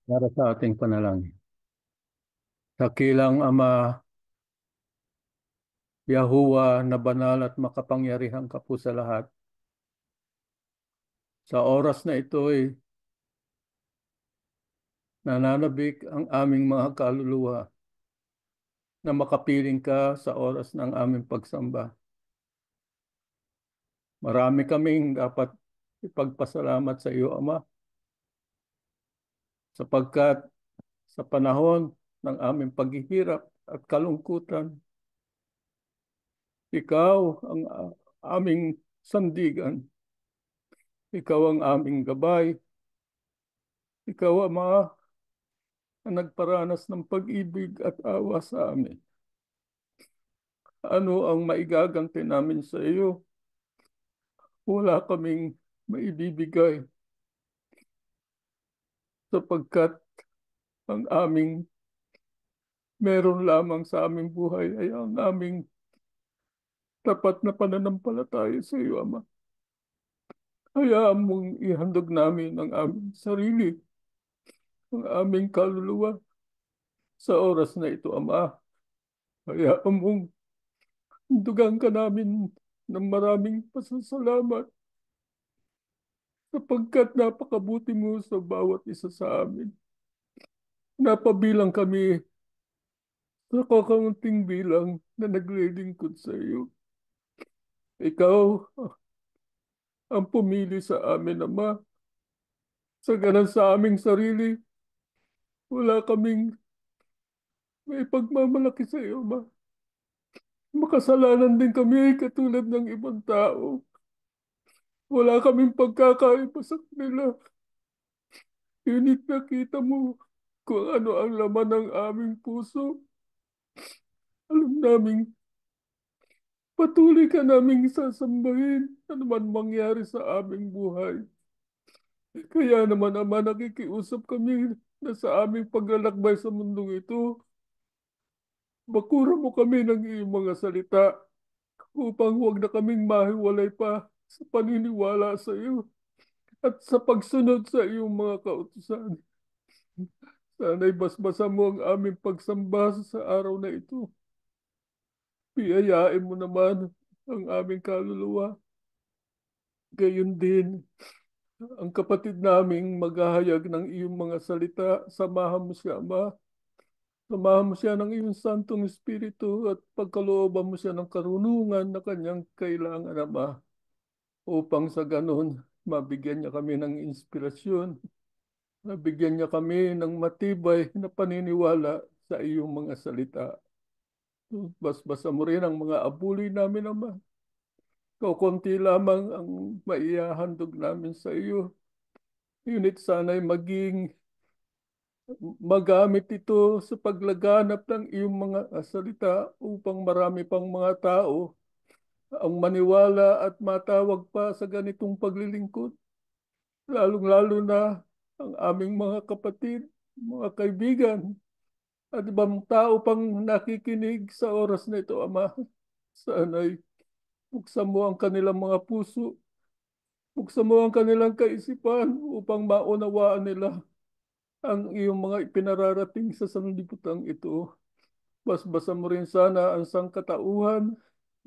Para sa ating panalangin. Dakilang Ama, Yahuwa na banal at makapangyarihan ka po sa lahat. Sa oras na ito'y nananabik ang aming mga kaluluwa na makapiling ka sa oras ng aming pagsamba. Marami kaming dapat ipagpasalamat sa iyo, Ama, sapagkat sa panahon ng aming paghihirap at kalungkutan, ikaw ang aming sandigan. Ikaw ang aming gabay. Ikaw, Ama, ang nagparanas ng pag-ibig at awa sa amin. Ano ang maigaganti namin sa iyo? Wala kaming maibibigay sapagkat ang aming meron lamang sa aming buhay ay ang aming tapat na pananampalataya sa iyo, Ama. Hayaan mong ihandog namin ang aming sarili, ang aming kaluluwa sa oras na ito, Ama. Hayaan mong dugan ka namin ng maraming pasasalamat sapagkat napakabuti mo sa bawat isa sa amin. Napabilang kami sa kakaunting bilang na naglilingkod sa iyo. Ikaw ang pumili sa amin, Ama. Sa ganan sa aming sarili, wala kaming may pagmamalaki sa iyo, Ama. Makasalanan din kami katulad ng ibang tao. Wala kaming pagkakaiba sa kanila. Ngunit nakita mo kung ano ang laman ng aming puso. Alam namin, patuloy ka naming sasambahin ano man mangyari sa aming buhay. Kaya naman, Ama, nakikiusap kami na sa aming paglalakbay sa mundong ito, bakura mo kami ng iyong mga salita upang huwag na kaming mahiwalay pa sa paniniwala sa iyo at sa pagsunod sa iyong mga kautusan. Sana'y basbasa mo ang aming pagsamba sa araw na ito. Piyayain mo naman ang aming kaluluwa. Gayon din, ang kapatid naming maghahayag ng iyong mga salita, samahan mo siya, Ama. Samahan mo siya ng iyong Santong Espiritu at pagkalooban mo siya ng karunungan na kanyang kailangan, Ama. Upang sa ganun, mabigyan niya kami ng inspirasyon, mabigyan niya kami ng matibay na paniniwala sa iyong mga salita. Basbasa mo rin ang mga abuli namin, Ama. Kaunti lamang ang maihahandog namin sa iyo. Ngunit sana'y maging magamit ito sa paglaganap ng iyong mga salita upang marami pang mga tao ang maniwala at matawag pa sa ganitong paglilingkod. Lalong-lalo na ang aming mga kapatid, mga kaibigan, at ibang tao pang nakikinig sa oras na ito, Ama. Sana'y buksan mo ang kanilang mga puso, buksan mo ang kanilang kaisipan upang maunawaan nila ang iyong mga ipinararating sa sanlibutan ito. Basbasan mo rin sana ang sangkatauhan,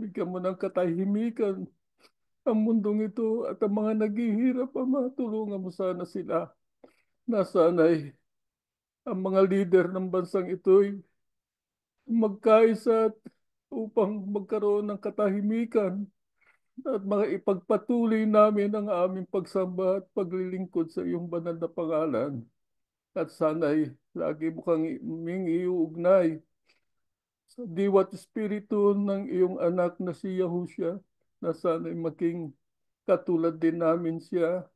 bigyan mo ng katahimikan ang mundong ito at ang mga naghihirap, Ama, tulungan mo sana sila na sana'y ang mga lider ng bansang ito'y magkaisa upang magkaroon ng katahimikan at maipagpatuloy namin ang aming pagsamba at paglilingkod sa iyong banal na pangalan. At sana'y lagi mo kang aming iuugnay sa diwa't espiritu ng iyong anak na si Yahushua na sana'y maging katulad din namin siya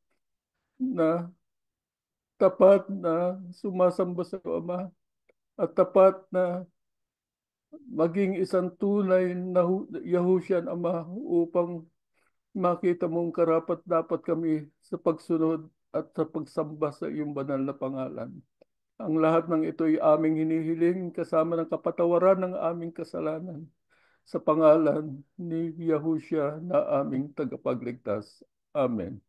na tapat na sumasamba sa iyo, Ama, at tapat na maging isang tunay na Yahushua, Ama, upang makita mong karapat dapat kami sa pagsunod at sa pagsamba sa iyong banal na pangalan. Ang lahat ng ito ay aming hinihiling kasama ng kapatawaran ng aming kasalanan sa pangalan ni Yahushua na aming tagapagligtas. Amen.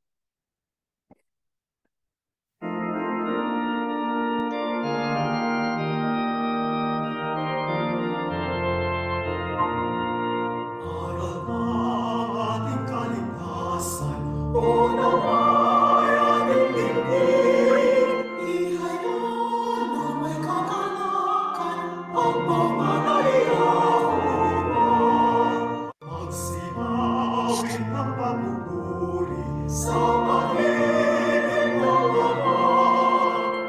Aral ng ating kaligtasan, unawayan ang dinggin. Ihayan na may kagalakan ang pangalan ni Yahuwah. Magsinawin ng papupuri sa pag-ibig ng Ama.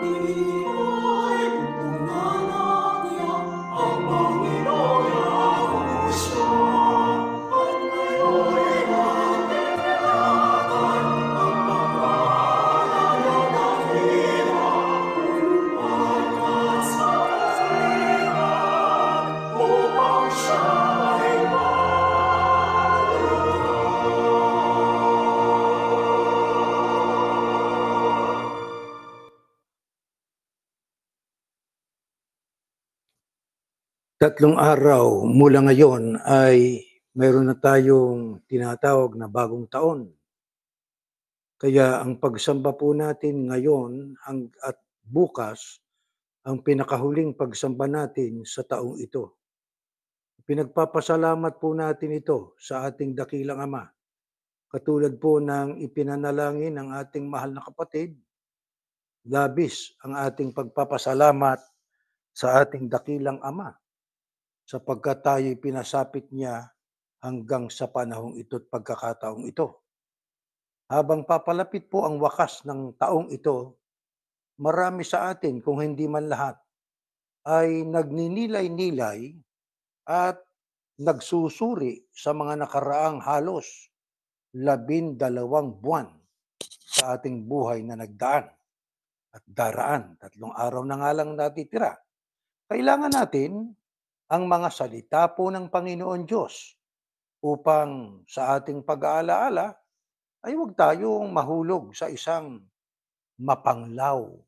Ibigay ng anak niya ang Panginoon Yahushua. At ngayon natin tinakan ang pangalan niya dakila. Pagkat sa kasalingan upang siya ay Tatlong araw mula ngayon ay mayroon na tayong tinatawag na bagong taon. Kaya ang pagsamba po natin ngayon at bukas ang pinakahuling pagsamba natin sa taong ito. Pinagpapasalamat po natin ito sa ating dakilang Ama. Katulad po ng ipinanalangin ng ating mahal na kapatid, labis ang ating pagpapasalamat sa ating dakilang Ama sapagkat tayo'y pinasapit niya hanggang sa panahong ito't pagkakataong ito. Habang papalapit po ang wakas ng taong ito, marami sa atin, kung hindi man lahat, ay nagninilay-nilay at nagsusuri sa mga nakaraang halos 12 buwan sa ating buhay na nagdaan at daraan. 3 araw na nga lang natitira. Kailangan natin ang mga salita po ng Panginoon Diyos upang sa ating pag-aalaala ay huwag tayong mahulog sa isang mapanglaw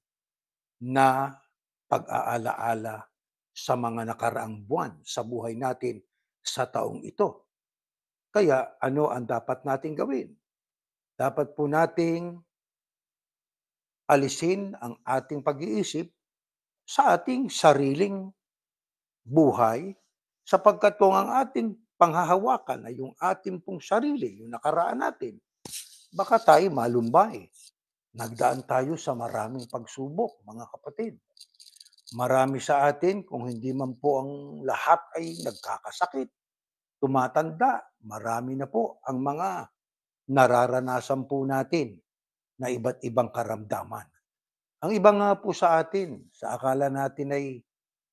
na pag-aalaala sa mga nakaraang buwan sa buhay natin sa taong ito. Kaya ano ang dapat nating gawin? Dapat po nating alisin ang ating pag-iisip sa ating sariling buhay sapagkat kung ang ating panghahawakan ay yung ating pong sarili, yung nakaraan natin, baka tayo malumbay. Nagdaan tayo sa maraming pagsubok, mga kapatid. Marami sa atin, kung hindi man po ang lahat ay nagkakasakit, tumatanda, marami na po ang mga nararanasan po natin na iba't ibang karamdaman. Ang iba nga po sa atin, sa akala natin ay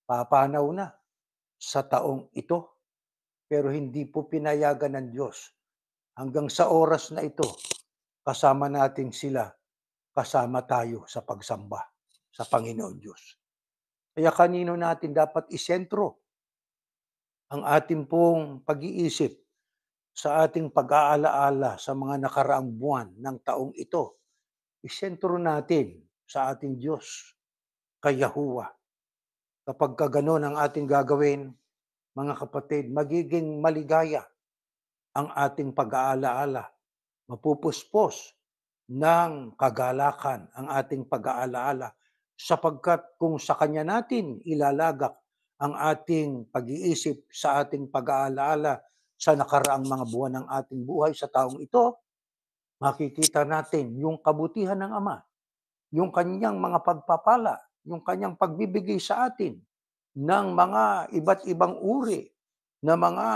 papanaw na sa taong ito, pero hindi po pinayagan ng Diyos. Hanggang sa oras na ito, kasama natin sila, kasama tayo sa pagsamba sa Panginoon Diyos. Kaya kanino natin dapat isentro ang ating pong pag-iisip sa ating pag-aalaala sa mga nakaraang buwan ng taong ito? Isentro natin sa ating Diyos, kay Yahuwah. Kapag gano'n ang ating gagawin, mga kapatid, magiging maligaya ang ating pag-aalaala. Mapupuspos ng kagalakan ang ating pag-aalaala sapagkat kung sa Kanya natin ilalagak ang ating pag-iisip sa ating pag-aalaala sa nakaraang mga buwan ng ating buhay sa taong ito, makikita natin yung kabutihan ng Ama, yung Kanyang mga pagpapala, yung Kanyang pagbibigay sa atin ng mga iba't ibang uri na mga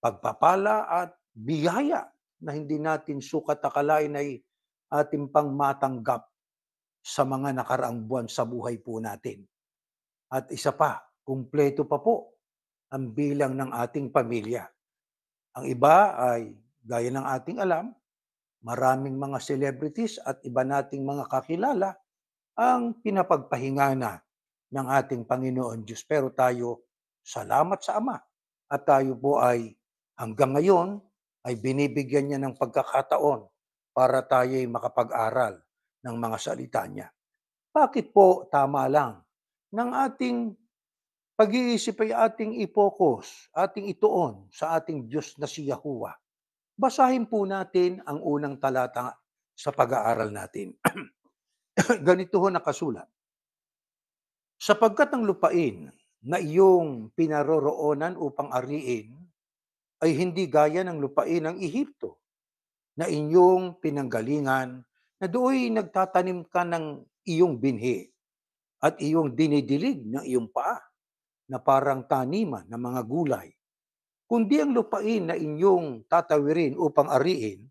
pagpapala at biyaya na hindi natin sukat akalain ay ating pang matanggap sa mga nakaraang buwan sa buhay po natin. At isa pa, kumpleto pa po ang bilang ng ating pamilya. Ang iba ay, gaya ng ating alam, maraming mga celebrities at iba nating mga kakilala ang pinapagpahinga na ng ating Panginoon Diyos. Pero tayo, salamat sa Ama. At tayo po ay hanggang ngayon ay binibigyan niya ng pagkakataon para tayo ay makapag-aral ng mga salita niya. Bakit po tama lang ng ating pag-iisip ay ating i-focus, ating ituon sa ating Diyos na si Yahuwah? Basahin po natin ang unang talata sa pag-aaral natin. Ganito ho nakasulat. Sapagkat ang lupain na iyong pinaroroonan upang ariin ay hindi gaya ng lupain ng Ehipto na inyong pinanggalingan na do'y nagtatanim ka ng iyong binhi at iyong dinidilig ng iyong paa na parang taniman ng mga gulay. Kundi ang lupain na inyong tatawirin upang ariin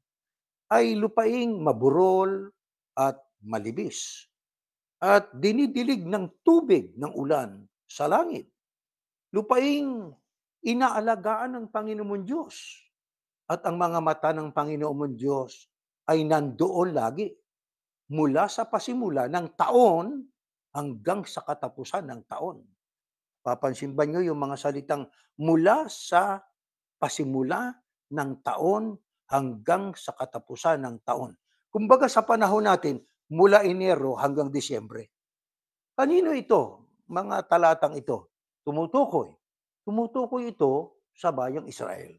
ay lupaing maburol at malibis at dinidilig ng tubig ng ulan sa langit. Lupaing inaalagaan ng Panginoon Diyos at ang mga mata ng Panginoon Diyos ay nandoon lagi mula sa pasimula ng taon hanggang sa katapusan ng taon. Papansin ba niyo yung mga salitang mula sa pasimula ng taon hanggang sa katapusan ng taon? Kumbaga sa panahon natin, mula Enero hanggang Disyembre. Kanino ito, mga talatang ito, tumutukoy? Tumutukoy ito sa bayang Israel.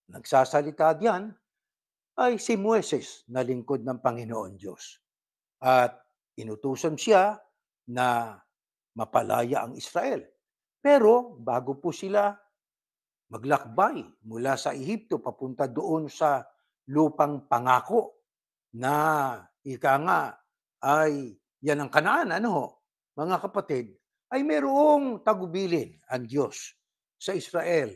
Nagsasalita diyan ay si Moises na lingkod ng Panginoon Diyos. At inutusan siya na mapalaya ang Israel. Pero bago po sila maglakbay mula sa Ehipto papunta doon sa lupang pangako na ika nga ay yan ang Kanaan, ano ho, mga kapatid, ay mayroong tagubilin ang Diyos sa Israel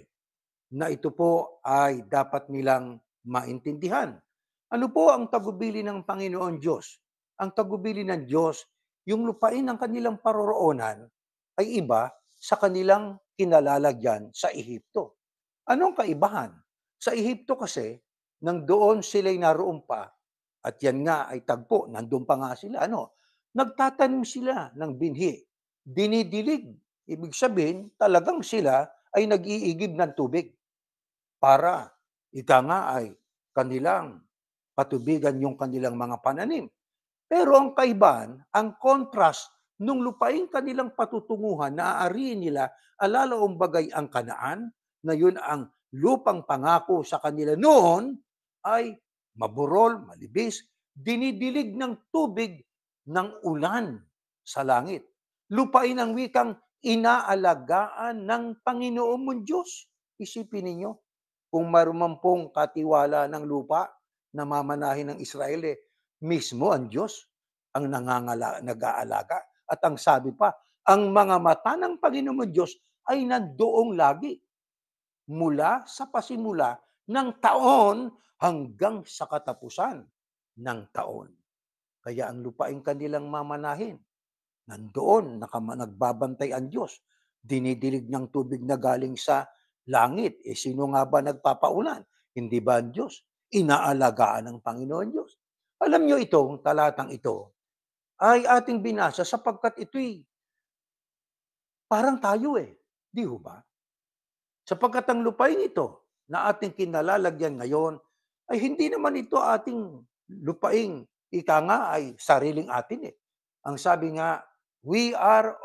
na ito po ay dapat nilang maintindihan. Ano po ang tagubilin ng Panginoon Diyos? Ang tagubilin ng Diyos, yung lupain ng kanilang paroroonan ay iba sa kanilang kinalalagyan sa Ehipto. Anong kaibahan? Sa Ehipto kasi, nang doon sila'y naroon pa, at yan nga ay tagpo, nandun pa nga sila, ano? Nagtatanim sila ng binhi, dinidilig. Ibig sabihin, talagang sila ay nag-iigib ng tubig para ika nga ay kanilang patubigan yung kanilang mga pananim. Pero ang kaibahan, ang contrast nung lupaing kanilang patutunguhan na aariin nila, alalaong bagay ang Kanaan, na yun ang lupang pangako sa kanila noon, ay maburol, malibis, dinidilig ng tubig ng ulan sa langit. Lupain ang wikang inaalagaan ng Panginoon mong Diyos. Isipin ninyo, kung maruman pong katiwala ng lupa na mamanahin ng Israel, mismo ang Diyos ang nag-aalaga. At ang sabi pa, ang mga mata ng Panginoon Diyos ay nandoong lagi mula sa pasimula ng taon hanggang sa katapusan ng taon. Kaya ang lupaing kanilang mamanahin, nandoon, nagbabantay ang Diyos. Dinidilig ng tubig na galing sa langit. Sino nga ba nagpapaulan? Hindi ba ang Diyos? Inaalagaan ng Panginoon Diyos. Alam nyo itong talatang ito ay ating binasa sapagkat ito'y parang tayo Di ho ba? Sapagkat ang lupain ito na ating kinalalagyan ngayon ay hindi naman ito ating lupaing ika nga ay sariling atin Ang sabi nga, we are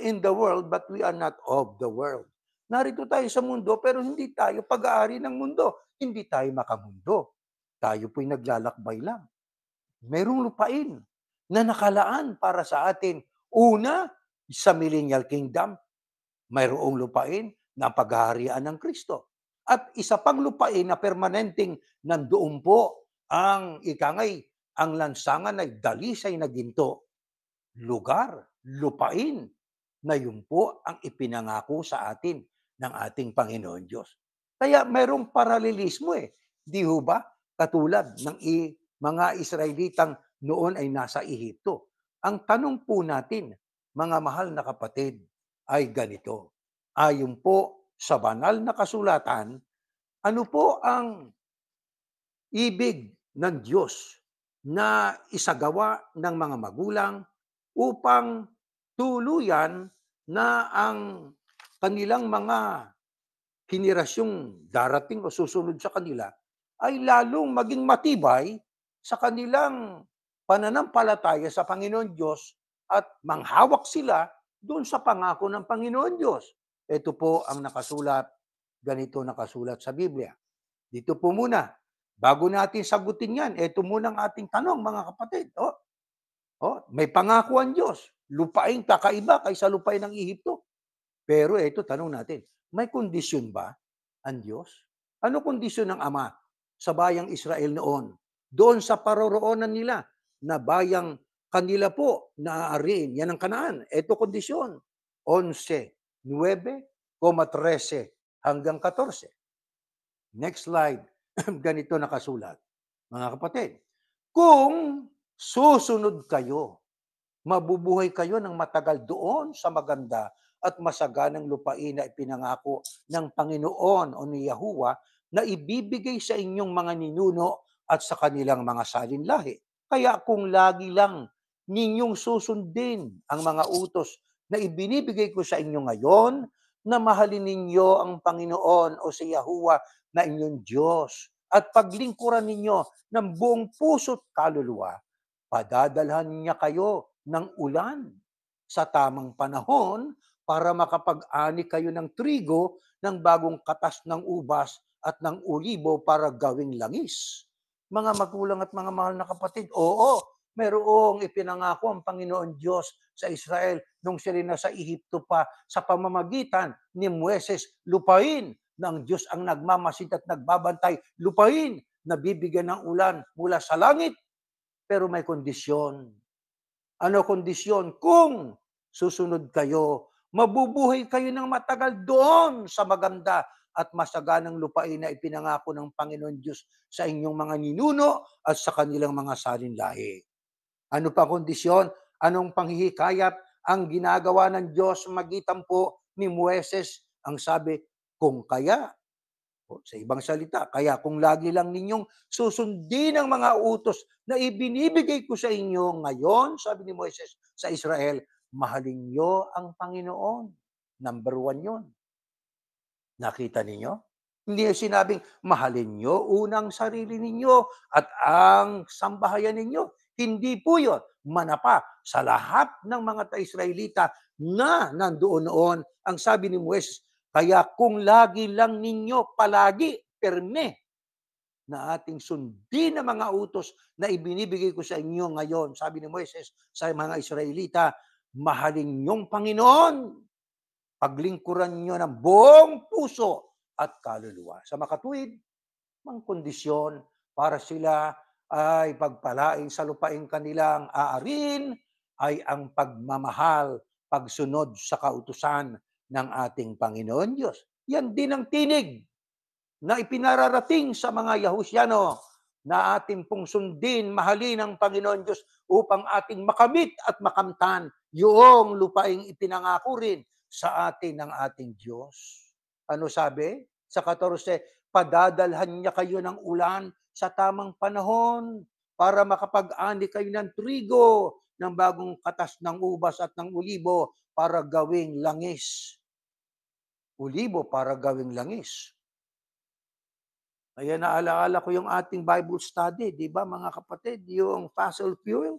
in the world but we are not of the world. Narito tayo sa mundo pero hindi tayo pag-aari ng mundo. Hindi tayo makamundo. Tayo po'y naglalakbay lang. Merong lupain na nakalaan para sa atin. Una, sa Millennial Kingdom, mayroong lupain na paghaharian ng Kristo. At isa pang lupain na permanenteng nandoon po ang ikangay, ang lansangan ay dalisay na ginto, lugar, lupain na yun po ang ipinangako sa atin ng ating Panginoon Diyos. Kaya mayroong paralelismo Di ho ba? Katulad ng mga Israelitang noon ay nasa Ehipto. Ang tanong po natin, mga mahal na kapatid, ay ganito. Ayon po sa banal na kasulatan, ano po ang ibig ng Diyos na isagawa ng mga magulang upang tuluyan na ang kanilang mga henerasyong darating o susunod sa kanila ay lalong maging matibay sa kanilang pananampalataya sa Panginoon Diyos at manghawak sila doon sa pangako ng Panginoon Diyos. Ito po ang nakasulat, ganito nakasulat sa Biblia. Dito po muna, bago natin sagutin yan, ito muna ang ating tanong mga kapatid. May pangako ang Diyos, lupain kakaiba kaysa lupain ng Ehipto. Pero ito, tanong natin, may kondisyon ba ang Diyos? Ano kondisyon ng Ama sa bayang Israel noon? Doon sa paroroonan nila na bayang kanila po naaariin, yan ang Kanaan. Ito kondisyon, 11, 9,13 hanggang 14. Next slide. Ganito nakasulat. Mga kapatid, kung susunod kayo, mabubuhay kayo ng matagal doon sa maganda at masaganang lupain na ipinangako ng Panginoon o ni Yahuwah na ibibigay sa inyong mga ninuno at sa kanilang mga salinlahi. Kaya kung lagi lang ninyong susundin ang mga utos na ibinibigay ko sa inyo ngayon, na mahalin ninyo ang Panginoon o si Yahuwah na inyong Diyos at paglingkuran ninyo ng buong puso't kaluluwa, padadalhan niya kayo ng ulan sa tamang panahon para makapag-ani kayo ng trigo, ng bagong katas ng ubas at ng ulibo para gawing langis. Mga magulang at mga mahal na kapatid, oo, mayroong ipinangako ang Panginoon Diyos sa Israel nung sila nasa Ehipto pa sa pamamagitan ni Moises, lupain ng Diyos ang nagmamasid at nagbabantay, lupain nabibigyan ng ulan mula sa langit, pero may kondisyon. Ano kondisyon? Kung susunod kayo, mabubuhay kayo ng matagal doon sa maganda at masaganang lupain na ipinangako ng Panginoon Diyos sa inyong mga ninuno at sa kanilang mga salinlahi. Ano pa kondisyon? Anong panghihikayat ang ginagawa ng Diyos magitan po ni Moises? Ang sabi, kung kaya, o sa ibang salita, kaya kung lagi lang ninyong susundin ang mga utos na ibinibigay ko sa inyo ngayon, sabi ni Moises sa Israel, mahalin niyo ang Panginoon. Number 1 yun. Nakita ninyo? Hindi niya sinabing, mahalin niyo unang sarili ninyo at ang sambahayan ninyo. Hindi po yun. Manapa sa lahat ng mga Israelita na nandoon noon, ang sabi ni Moises, kaya kung lagi lang ninyo palagi, perme, na ating sundin ang mga utos na ibinibigay ko sa inyo ngayon, sabi ni Moises sa mga Israelita, mahalin niyong Panginoon, paglingkuran niyo ng buong puso at kaluluwa. Sa makatuwid, mang kondisyon para sila ay pagpalain sa lupaing kanilang aarin ay ang pagmamahal, pagsunod sa kautusan ng ating Panginoon Diyos. Yan din ang tinig na ipinararating sa mga Yahusyano na ating pong sundin, mahalin ang Panginoon Diyos upang ating makamit at makamtan yung lupaing ipinangako rin sa atin ng ating Diyos. Ano sabi? Sa 14, padadalhan niya kayo ng ulan sa tamang panahon para makapag-ani kayo ng trigo, ng bagong katas ng ubas at ng ulibo para gawing langis. Ulibo para gawing langis. Kaya naalaala ko yung ating Bible study, di ba mga kapatid, yung fossil fuel,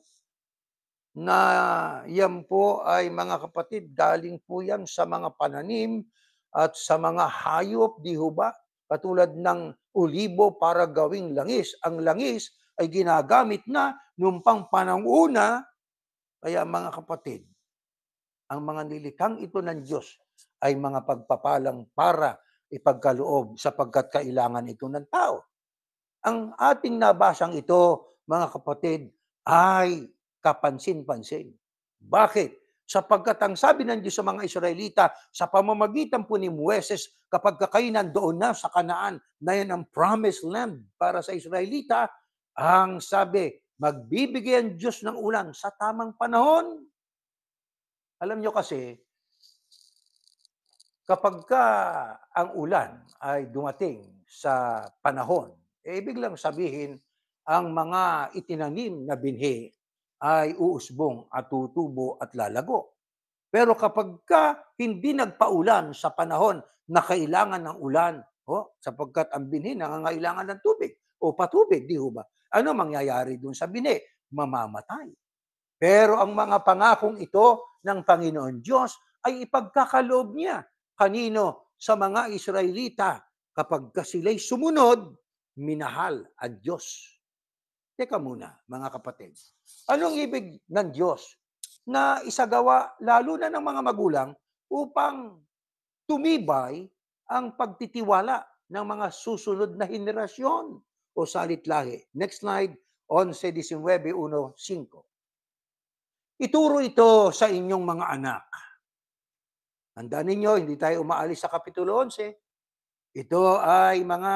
na yan po ay mga kapatid, galing po yan sa mga pananim at sa mga hayop, di ho ba? Katulad ng ulibo para gawing langis. Ang langis ay ginagamit na nung pang panahuna, kaya mga kapatid, ang mga nilikhang ito ng Diyos ay mga pagpapalang para ipagkaloob sapagkat kailangan ito ng tao. Ang ating nabasang ito, mga kapatid, ay kapansin-pansin. Bakit? Sapagkat ang sabi ng Diyos sa mga Israelita, sa pamamagitan po ni Moises, kapag kayo nandoon na sa Kanaan, na yan ang promised land para sa Israelita, ang sabi, magbibigay ang Diyos ng ulan sa tamang panahon. Alam nyo kasi, kapag ang ulan ay dumating sa panahon, ibig lang sabihin, ang mga itinanim na binhi ay uusbong at tutubo at lalago. Pero kapag hindi nagpaulan sa panahon na kailangan ng ulan, sapagkat ang binhi nangangailangan ng tubig o patubig, di ho ba? Ano mangyayari dun sa binhi? Mamamatay. Pero ang mga pangakong ito ng Panginoon Diyos ay ipagkakaloob niya. Kanino? Sa mga Israelita. Kapag sila'y sumunod, minahal ang Diyos. Teka muna, mga kapatid. Anong ibig ng Diyos na isagawa lalo na ng mga magulang upang tumibay ang pagtitiwala ng mga susunod na henerasyon o salitlahi? Next slide, 11:19-1:5. Ituro ito sa inyong mga anak. Tandaan ninyo, hindi tayo umaalis sa Kapitulo 11. Ito ay mga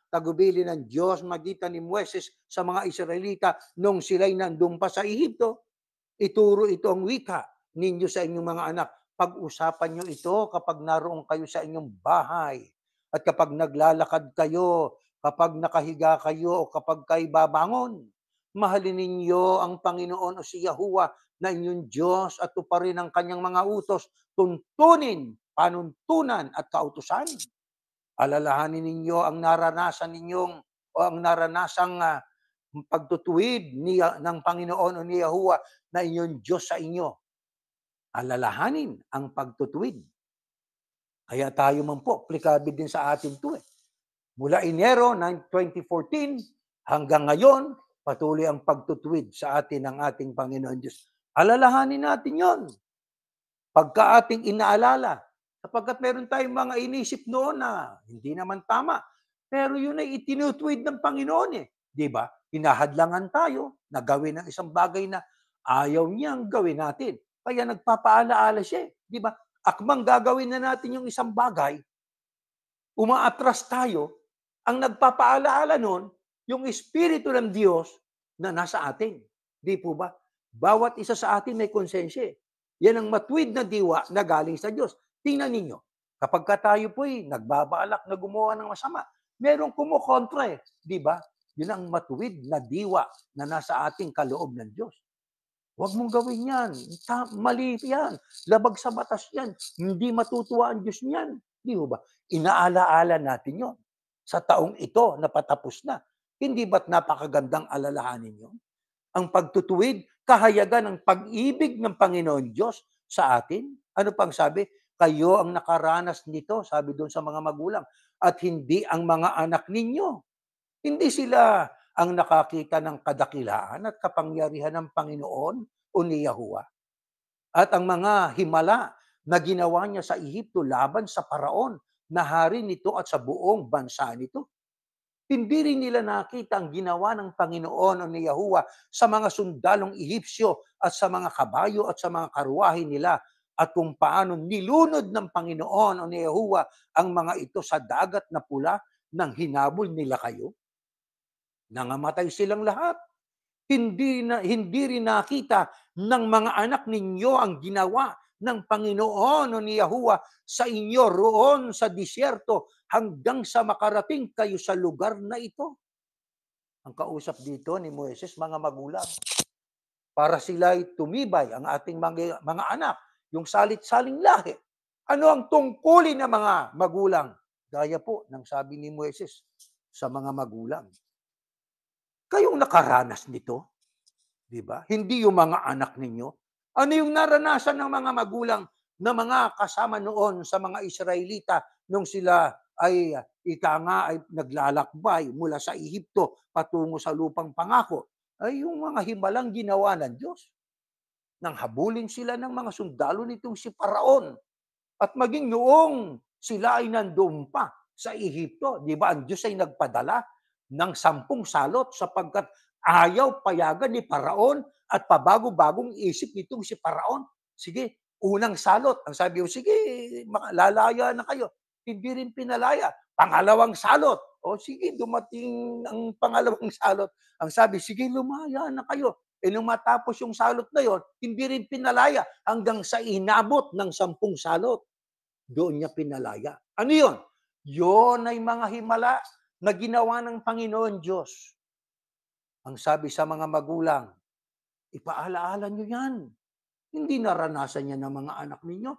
tagubili ng Diyos magitan ni Moises sa mga Israelita nung sila'y nandun pa sa Ehipto. Ituro ito ang wika ninyo sa inyong mga anak. Pag-usapan nyo ito kapag naroon kayo sa inyong bahay. At kapag naglalakad kayo, kapag nakahiga kayo o kapag kayo babangon. Mahalin ninyo ang Panginoon o si Yahuwah na inyong Diyos at tuparin ang kanyang mga utos, tuntunin, panuntunan at kautusan. Alalahanin ninyo ang naranasan ninyong o ang naranasang pagtutuwid ng Panginoon o ni Yahuwah na inyong Diyos sa inyo. Alalahanin ang pagtutuwid. Kaya tayo man po, applicable din sa atin to eh. Mula Enero 2014 hanggang ngayon, patuloy ang pagtutuwid sa atin ng ating Panginoon Diyos. Alalahanin natin yon. Pagka ating inaalala, sapagkat meron tayong mga inisip noon na hindi naman tama. Pero yun ay itinutuwid ng Panginoon eh. Di ba? Hinahadlangan tayo na gawin ang isang bagay na ayaw niyang gawin natin. Kaya nagpapaalaala siya eh. Di ba? Akmang gagawin na natin yung isang bagay, umaatras tayo, ang nagpapaalaala nun, yung Espiritu ng Diyos na nasa atin. Di po ba? Bawat isa sa atin may konsensya. Yan ang matuwid na diwa na galing sa Diyos. Tingnan ninyo, kapag tayo po'y nagbabalak na gumawa ng masama, merong kumukontra eh. Di ba? Yun ang matuwid na diwa na nasa ating kaloob ng Diyos. Huwag mong gawin yan. Mali yan. Labag sa batas yan. Hindi matutuwa ang Diyos niyan. Di ba? Inaalaala natin yon sa taong ito na patapos na. Hindi ba't napakagandang alalahanin yon? Ang pagtutuwid, kahayagan ng pag-ibig ng Panginoon Diyos sa atin. Ano pang sabi? Kayo ang nakaranas nito, sabi doon sa mga magulang, at hindi ang mga anak ninyo. Hindi sila ang nakakita ng kadakilaan at kapangyarihan ng Panginoon o ni Yahuwah. At ang mga himala na ginawa niya sa Ehipto laban sa Paraon na hari nito at sa buong bansa nito. Hindi rin nila nakita ang ginawa ng Panginoon o ni Yahuwah sa mga sundalong Ehipsyo at sa mga kabayo at sa mga karwahe nila at kung paano nilunod ng Panginoon o ni Yahuwah ang mga ito sa dagat na pula nang hinabol nila kayo. Nangamatay silang lahat. Hindi rin nakita ng mga anak ninyo ang ginawa ng Panginoon o ni Yahuwah sa inyo roon sa disyerto hanggang sa makarating kayo sa lugar na ito. Ang kausap dito ni Moises, mga magulang, para sila'y tumibay ang ating mga anak, yung salit-saling lahi. Ano ang tungkulin ng mga magulang? Gaya po ng sabi ni Moises sa mga magulang. Kayong nakaranas nito, di ba? Hindi yung mga anak ninyo. Ano yung naranasan ng mga magulang na mga kasama noon sa mga Israelita nung sila ay ay naglalakbay mula sa Ehipto patungo sa lupang pangako? Ay yung mga himalang ginawa ng Diyos. Nang habulin sila ng mga sundalo nitong si Paraon. At maging noong sila ay nandoon pa sa Ehipto, di ba ang Diyos ay nagpadala ng 10 salot sapagkat ayaw payagan ni Paraon at pabago-bagong isip nitong si Paraon. Sige, unang salot. Ang sabi ko, sige, lalaya na kayo. Hindi rin pinalaya. Pangalawang salot. O sige, dumating ang pangalawang salot. Ang sabi, sige, lumaya na kayo. E nung matapos yung salot na yon, hindi rin pinalaya hanggang sa inabot ng 10 salot. Doon niya pinalaya. Ano yon? Yon ay mga himala na ginawa ng Panginoon Diyos. Ang sabi sa mga magulang, ipaalaala nyo yan. Hindi naranasan niya ng mga anak ninyo.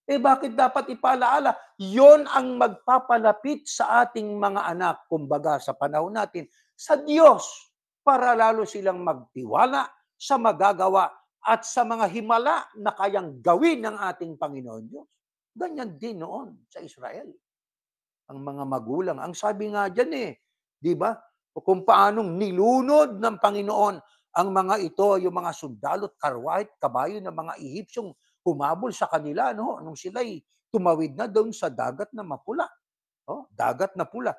Eh bakit dapat ipaalaala? Yon ang magpapalapit sa ating mga anak, kumbaga sa panahon natin, sa Diyos, para lalo silang magtiwala sa magagawa at sa mga himala na kayang gawin ng ating Panginoon Diyos. Ganyan din noon sa Israel. Ang mga magulang. Ang sabi nga dyan di ba? Kung paanong nilunod ng Panginoon ang mga ito, yung mga sundalo, karwahit, kabayo ng mga Ehipsyong humabol sa kanila, no? Nung sila'y tumawid na doon sa dagat na mapula. Oh, dagat na pula.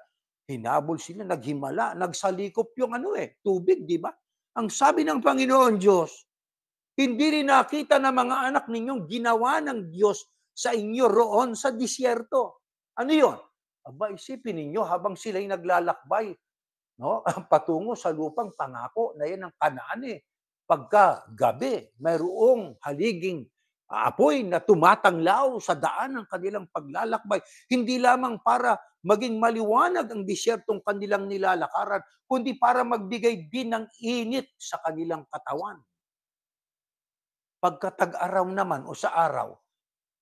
Hinabol sila, naghimala, nagsalikop yung tubig, di ba? Ang sabi ng Panginoon Diyos, hindi rin nakita ng mga anak ninyong ginawa ng Diyos sa inyo roon sa disyerto. Ano yon? Aba, isipin ninyo habang sila'y naglalakbay, no? Patungo sa lupang pangako na yan ang Kanaan Pagka gabi, mayroong haliging apoy na tumatanglaw sa daan ng kanilang paglalakbay. Hindi lamang para maging maliwanag ang disyertong kanilang nilalakaran, kundi para magbigay din ng init sa kanilang katawan. Pagkatag-araw naman o sa araw,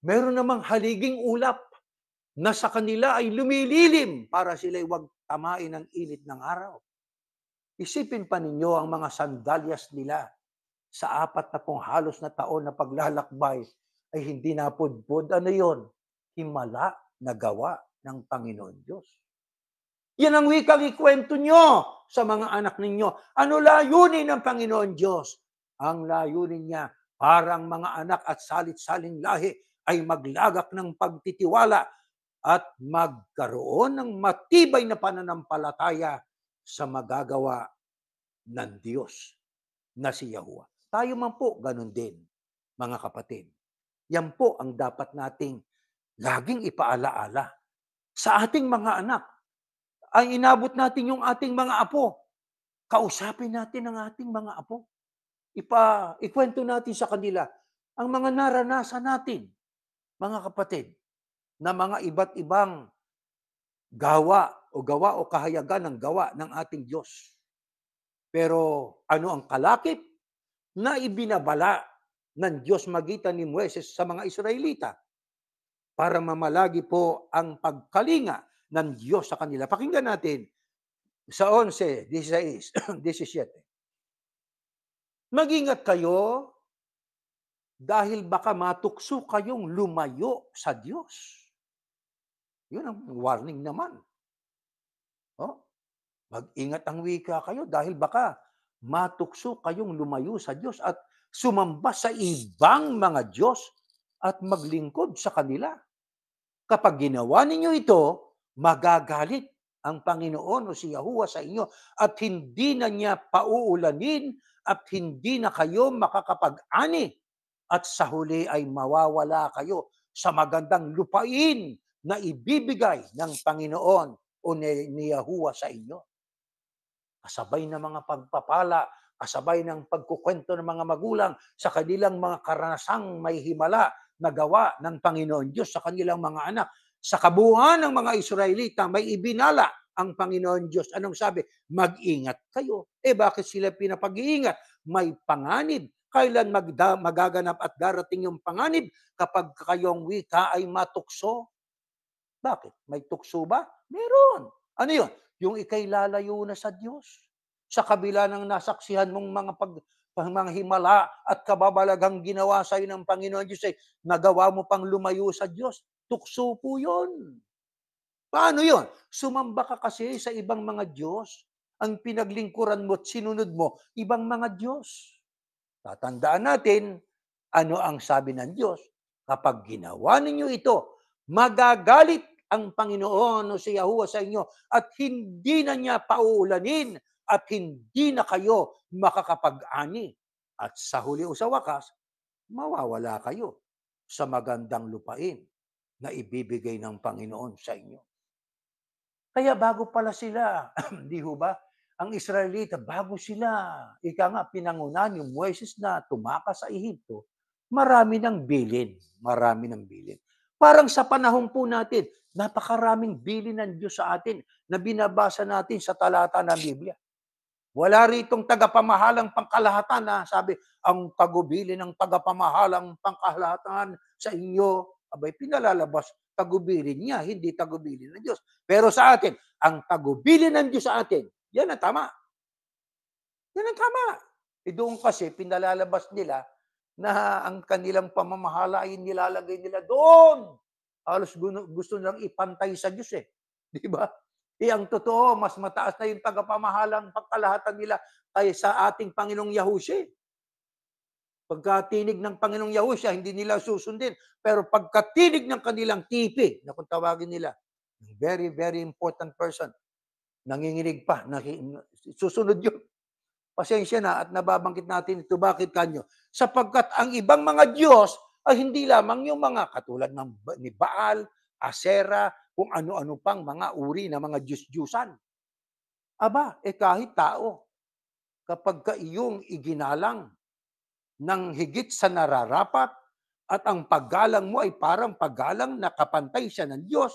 meron namang haliging ulap na sa kanila ay lumililim para sila'y huwag tamain ng init ng araw. Isipin pa ninyo ang mga sandalyas nila sa 40 halos na taon na paglalakbay ay hindi napudpod. Ano yon? Himala na gawa ng Panginoon Diyos. Yan ang wikang ikwento nyo sa mga anak ninyo. Ano layunin ng Panginoon Diyos? Ang layunin niya, parang mga anak at salit-saling lahi ay maglagak ng pagtitiwala at magkaroon ng matibay na pananampalataya sa magagawa ng Diyos na si Yahuwah. Tayo man po, ganun din, mga kapatid. Yan po ang dapat nating laging ipaalaala sa ating mga anak. Ay inabot natin yung ating mga apo. Kausapin natin ang ating mga apo. Ikwento natin sa kanila ang mga naranasan natin, mga kapatid, na mga iba't ibang gawa o kahayagan ng gawa ng ating Diyos. Pero ano ang kalakip na ibinabala ng Diyos magitan ni Moises sa mga Israelita para mamalagi po ang pagkalinga ng Diyos sa kanila? Pakinggan natin sa 11, 16, 17. Mag-ingat kayo dahil baka matukso kayong lumayo sa Diyos. Yun ang warning naman. Oh, mag-ingat ang wika kayo dahil baka matukso kayong lumayo sa Diyos at sumamba sa ibang mga Diyos at maglingkod sa kanila. Kapag ginawa ninyo ito, magagalit ang Panginoon o si Yahuwah sa inyo at hindi na niya pauulanin at hindi na kayo makakapag-ani at sa huli ay mawawala kayo sa magandang lupain na ibibigay ng Panginoon o ni Yahuwah sa inyo. Kasabay ng mga pagpapala, kasabay ng pagkukwento ng mga magulang sa kanilang mga karanasang may himala na gawa ng Panginoon Diyos sa kanilang mga anak. Sa kabuuan ng mga Israelita, may ibinala ang Panginoon Diyos. Anong sabi? Mag-ingat kayo. Bakit sila pinapag-iingat? May panganib. Kailan magaganap at darating yung panganib? Kapag kayong wika ay matukso. Bakit? May tukso ba? Meron. Ano yun? Yung ikay lalayo na sa Diyos. Sa kabila ng nasaksihan mong mga himala at kababalaghang ginawa sa iyo ng Panginoon Diyos, ay nagawa mo pang lumayo sa Diyos. Tukso po yun. Paano yun? Sumamba ka kasi sa ibang mga Diyos. Ang pinaglingkuran mo at sinunod mo, ibang mga Diyos. Tatandaan natin, ano ang sabi ng Diyos? Kapag ginawa ninyo ito, magagalit ang Panginoon o si Yahuwah sa inyo at hindi na niya pauulanin at hindi na kayo makakapag-ani. At sa huli o sa wakas, mawawala kayo sa magandang lupain na ibibigay ng Panginoon sa inyo. Kaya bago pala sila, di ho ba? Ang Israelita, bago sila, pinangunan yung Moises na tumakas sa Ehipto, marami ng bilin. Marami ng bilin. Parang sa panahon po natin, napakaraming bilin ng Diyos sa atin na binabasa natin sa talata ng Biblia. Wala ritong tagapamahalang pangkalahatan na sabi, ang tagubili ng tagapamahalang pangkalahatan sa inyo, abay pinalalabas, tagubili niya, hindi tagubili ng Diyos. Pero sa atin, ang tagubili ng Diyos sa atin, yan ang tama. Yan ang tama. Doon kasi pinalalabas nila na ang kanilang pamamahala ay nilalagay nila doon. Halos gusto nilang ipantay sa Diyos eh. Di ba? Ang totoo, mas mataas na yung tagapamahalang pagkalahatan nila kaysa ating Panginoong Yahushua. Pagkatinig ng Panginoong Yahushua, hindi nila susundin. Pero pagkatinig ng kanilang tipi, na kung tawagin nila, very, very important person, nanginginig pa, susunod yun. Pasensya na at nababanggit natin ito. Bakit kanyo? Sapagkat ang ibang mga Diyos ay hindi lamang yung mga katulad ni Baal, Asera, kung ano-ano pang mga uri na mga Diyos-Diyusan. Aba, kahit tao, kapag ka iyong iginalang ng higit sa nararapat at ang paggalang mo ay parang paggalang na kapantay siya ng Diyos,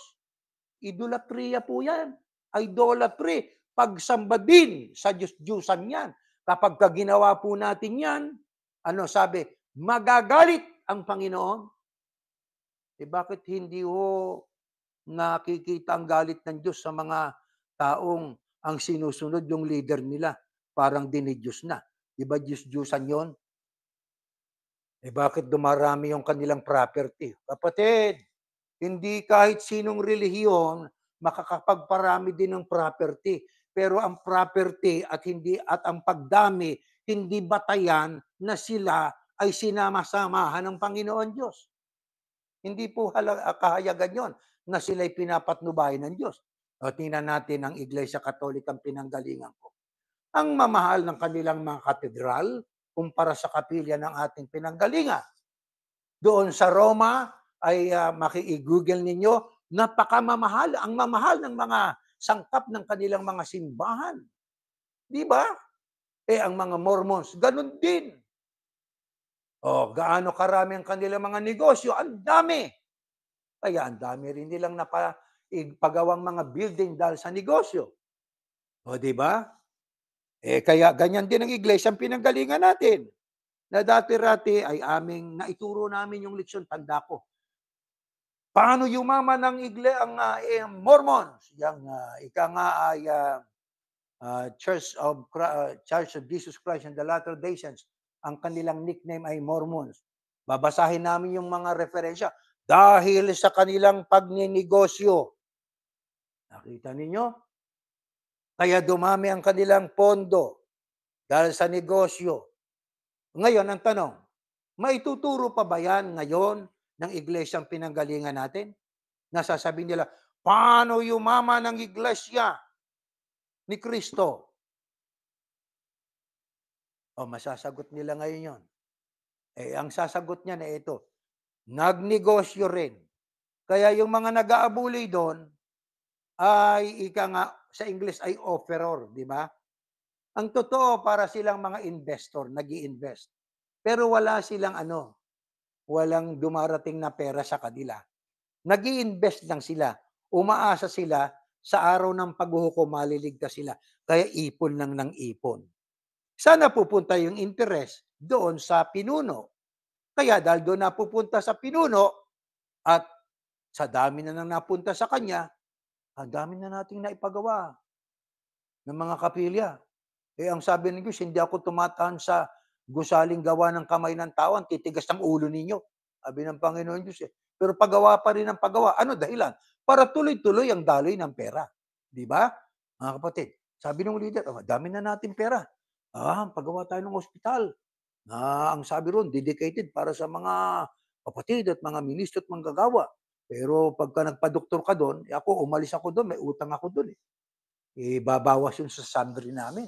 idolatriya po yan. Idolatry, pagsamba din sa Diyos-Diyusan yan. Kapag ka ginawa po natin yan, ano sabi, magagalit ang Panginoon. Bakit hindi ho nakikita ang galit ng Diyos sa mga taong ang sinusunod yung leader nila? Parang dinidiyos na. Di ba Diyos-Diyusan yun? Bakit dumarami yung kanilang property? Kapatid, hindi kahit sinong relihiyon makakapagparami din ng property. Pero ang property at ang pagdami, hindi batayan na sila ay sinama-samahan ng Panginoon Diyos. Hindi po kahayagan yon. na sila'y pinapatnubayan ng Diyos. O tingnan natin ang Iglesia Katolikang pinanggalingan ko. Ang mamahal ng kanilang mga katedral kumpara sa kapilya ng ating pinanggalingan. Doon sa Roma ay maki-google ninyo, napakamamahal, ang mamahal ng mga sangkap ng kanilang mga simbahan. Di ba? Ang mga Mormons, ganun din. Gaano karami ang kanilang mga negosyo? Ang dami. Kaya ang dami rin nilang pagawang mga building dahil sa negosyo. Di ba? Kaya ganyan din ang iglesia ang pinanggalingan natin. Na dati-rati ay naituro namin yung leksyon, tanda ko. Paano yumaman ang Mormons? Yang ika nga ay Church of Jesus Christ and the Latter-day Saints. Ang kanilang nickname ay Mormons. Babasahin namin yung mga referensya dahil sa kanilang pagninegosyo. Nakita ninyo? Kaya dumami ang kanilang pondo dahil sa negosyo. Ngayon, ang tanong, maituturo pa ba yan ngayon ng iglesyang pinanggalingan natin? Nasasabihin nila, paano yumaman ang iglesia ni Kristo? Masasagot nila ngayon yon. Ang sasagot niya na ito, nagnegosyo rin. Kaya yung mga nag-aabuli doon, ay ika nga, sa English ay offeror, di ba? Ang totoo, para silang mga investor, nag-i-invest. Pero wala silang walang dumarating na pera sa kanila. Nag-i-invest lang sila. Umaasa sila sa araw ng paghuhukom, maliligtas sila. Kaya ipon lang ng ipon. Sana pupunta yung interest doon sa pinuno. Kaya dahil doon napupunta sa pinuno at sa dami na nang napunta sa kanya, ang dami na nating naipagawa ng mga kapilya. Ang sabi ng Diyos, hindi ako tumatahan sa gusaling gawa ng kamay ng tao, ang titigas ng ulo ninyo. Sabi ng Panginoon Diyos. Pero paggawa pa rin ang paggawa. Ano dahilan? Para tuloy-tuloy ang daloy ng pera. Di ba? Mga kapatid, sabi ng leader, dami na natin pera. Paggawa tayo ng ospital. Ang sabi ron, dedicated para sa mga kapatid at mga ministro at manggagawa. Pero pagka nagpa-doktor ka doon, ako, umalis ako doon, may utang ako doon. Babawas yun sa salary namin.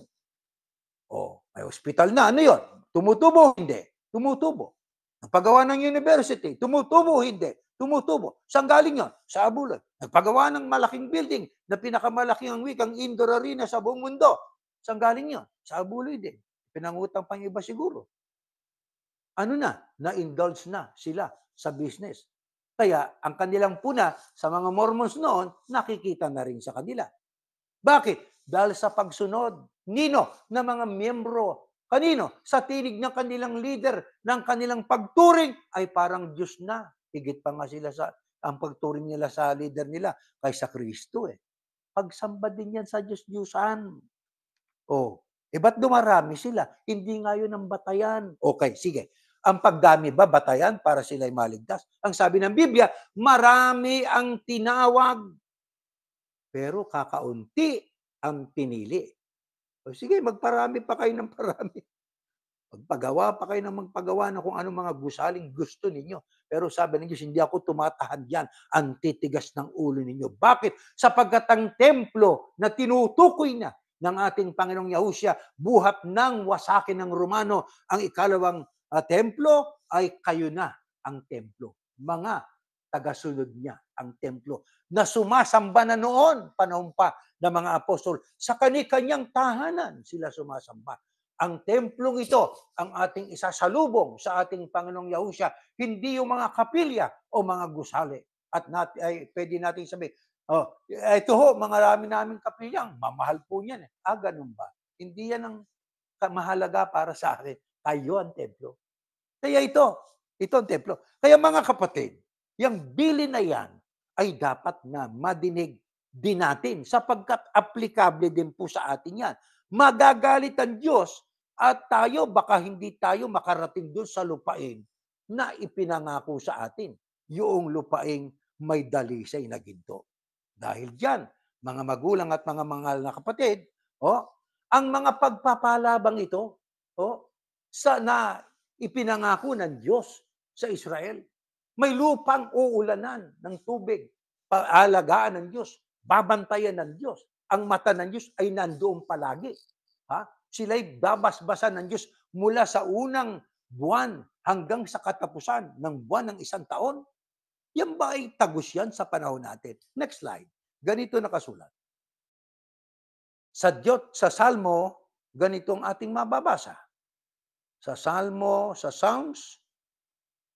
May hospital na. Ano yun? Tumutubo? Hindi. Tumutubo. Nagpagawa ng university? Tumutubo? Hindi. Tumutubo. Saan galing yun? Sa Abuloy. Nagpagawa ng malaking building na pinakamalaking ang wikang indoor arena sa buong mundo. Saan galing yun? Sa Abuloy din. Pinangutang pa yung iba siguro. Na-indulge na sila sa business. Kaya ang kanilang puna sa mga Mormons noon, nakikita na rin sa kanila. Bakit? Dahil sa pagsunod. Nino? Na mga miyembro. Kanino? Sa tinig ng kanilang leader, ng kanilang pagturing, ay parang Diyos na. Higit pa nga sila ang pagturing nila sa leader nila kaysa Kristo. Pagsamba din yan sa Diyos-Diyusan. Ba't dumarami sila? Hindi nga yun ang batayan. Okay, sige. Ang pagdami ba batayan para sila'y maligtas? Ang sabi ng Biblia, marami ang tinawag, pero kakaunti ang pinili. Sige, magparami pa kayo ng parami. Magpagawa pa kayo ng magpagawa ng kung anong mga gusaling gusto ninyo. Pero sabi ng Diyos, hindi ako tumatahan yan. Ang titigas ng ulo ninyo. Bakit? Sapagkat ang templo na tinutukoy na ng ating Panginoong Yahushua, buhat ng wasakin ng Romano, ang ikalawang templo, ay kayo na ang templo. Mga tagasunod niya ang templo na sumasamba na noon, panahon pa ng mga apostol, sa kani-kanyang tahanan sila sumasamba. Ang templong ito, ang ating isasalubong sa ating Panginoong Yahushua, hindi yung mga kapilya o mga gusali. At pwede natin sabihin, ito ho, marami naming kapilyang, mamahal po yan. Ganun ba? Hindi yan ang mahalaga para sa akin. Kayo ang templo. Kaya ito ang templo. Kaya mga kapatid, yung bilin na yan ay dapat na madinig din natin sapagkat aplikable din po sa atin yan. Magagalit ang Diyos at tayo baka hindi tayo makarating doon sa lupain na ipinangako sa atin. Yung lupaing may dalisay na ginto. Dahil diyan, mga magulang at mga mangal na kapatid, ang mga pagpapalabang ito, na ipinangako ng Diyos sa Israel, may lupang uulanan ng tubig. paalagaan ng Diyos, babantayan ng Diyos. Ang mata ng Diyos ay nandoon palagi. Ha? Sila'y babasbasan ng Diyos mula sa unang buwan hanggang sa katapusan ng buwan ng isang taon. Yan ba ay tagus yan sa panahon natin? Next slide. Ganito nakasulat. Sa Salmo, ganito ang ating mababasa. Sa Salmo, sa Psalms,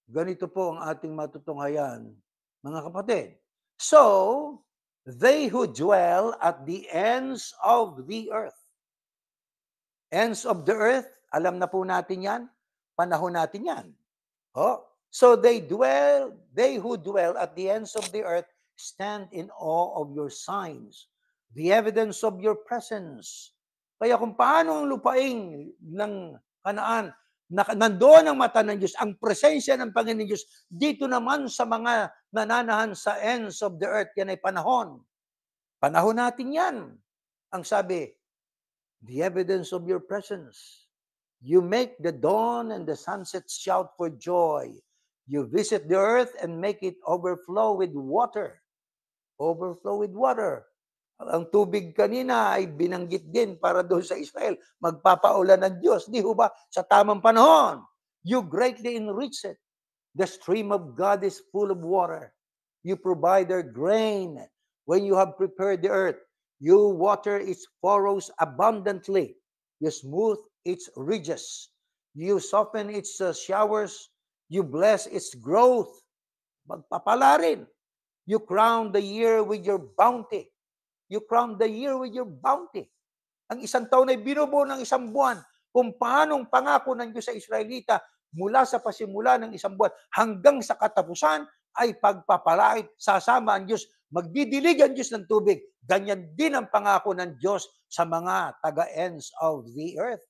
ganito po ang ating matutunghayan, mga kapatid. So, they who dwell at the ends of the earth. Ends of the earth, alam na po natin yan. Panahon natin yan. Oh, so they who dwell at the ends of the earth stand in awe of your signs, the evidence of your presence. Kaya kung paano ang lupaing ng Kanaan, nandoon ang mata ng Diyos, ang presensya ng Panginoon Diyos, dito naman sa mga nananahan sa ends of the earth, yan ay panahon. Panahon natin yan. Ang sabi, the evidence of your presence. You make the dawn and the sunset shout for joy. You visit the earth and make it overflow with water. Overflow with water. Ang tubig kanina ay binanggit din para doon sa Israel. Magpapaulan ng Diyos. Di ho ba? Sa tamang panahon. You greatly enrich it. The stream of God is full of water. You provide their grain when you have prepared the earth. You water its furrows abundantly. You smooth its ridges. You soften its showers. You bless its growth. Magpapala rin. You crown the year with your bounty. You crown the year with your bounty. Ang isang taon ay binubuo ng isang buwan. Kung paanong pangako ng Diyos sa Israelita mula sa pasimula ng isang buwan hanggang sa katapusan ay pagpapalait, sasama ang Diyos, magdidilig ang Diyos ng tubig. Ganyan din ang pangako ng Diyos sa mga taga-ends of the earth.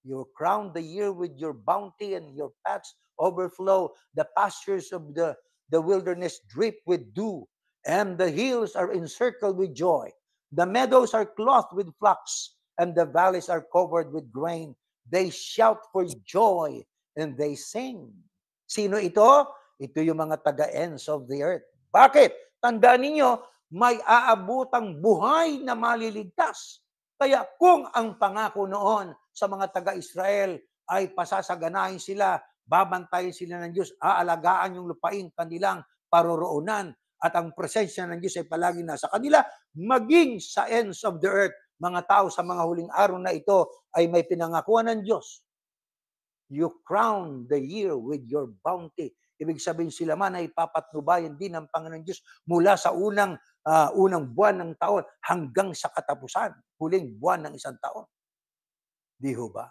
You crown the year with your bounty and your paths overflow. The pastures of the wilderness drip with dew, and the hills are encircled with joy. The meadows are clothed with flocks, and the valleys are covered with grain. They shout for joy, and they sing. Sino ito? Ito yung mga taga-ends of the earth. Bakit? Tandaan ninyo, may aabutang buhay na maliligtas. Kaya kung ang pangako noon sa mga taga-Israel ay pasasaganahin sila, babantayin sila ng Diyos, aalagaan yung lupain kanilang paroroonan, at ang presensya ng Diyos ay palagi nasa kanila, maging sa ends of the earth, mga tao sa mga huling araw na ito ay may pinangakuan ng Diyos. You crown the year with your bounty. Ibig sabihin sila man ay papatnubayan din ng Panginoon Diyos mula sa unang buwan ng taon hanggang sa katapusan, huling buwan ng isang taon. Di ho ba?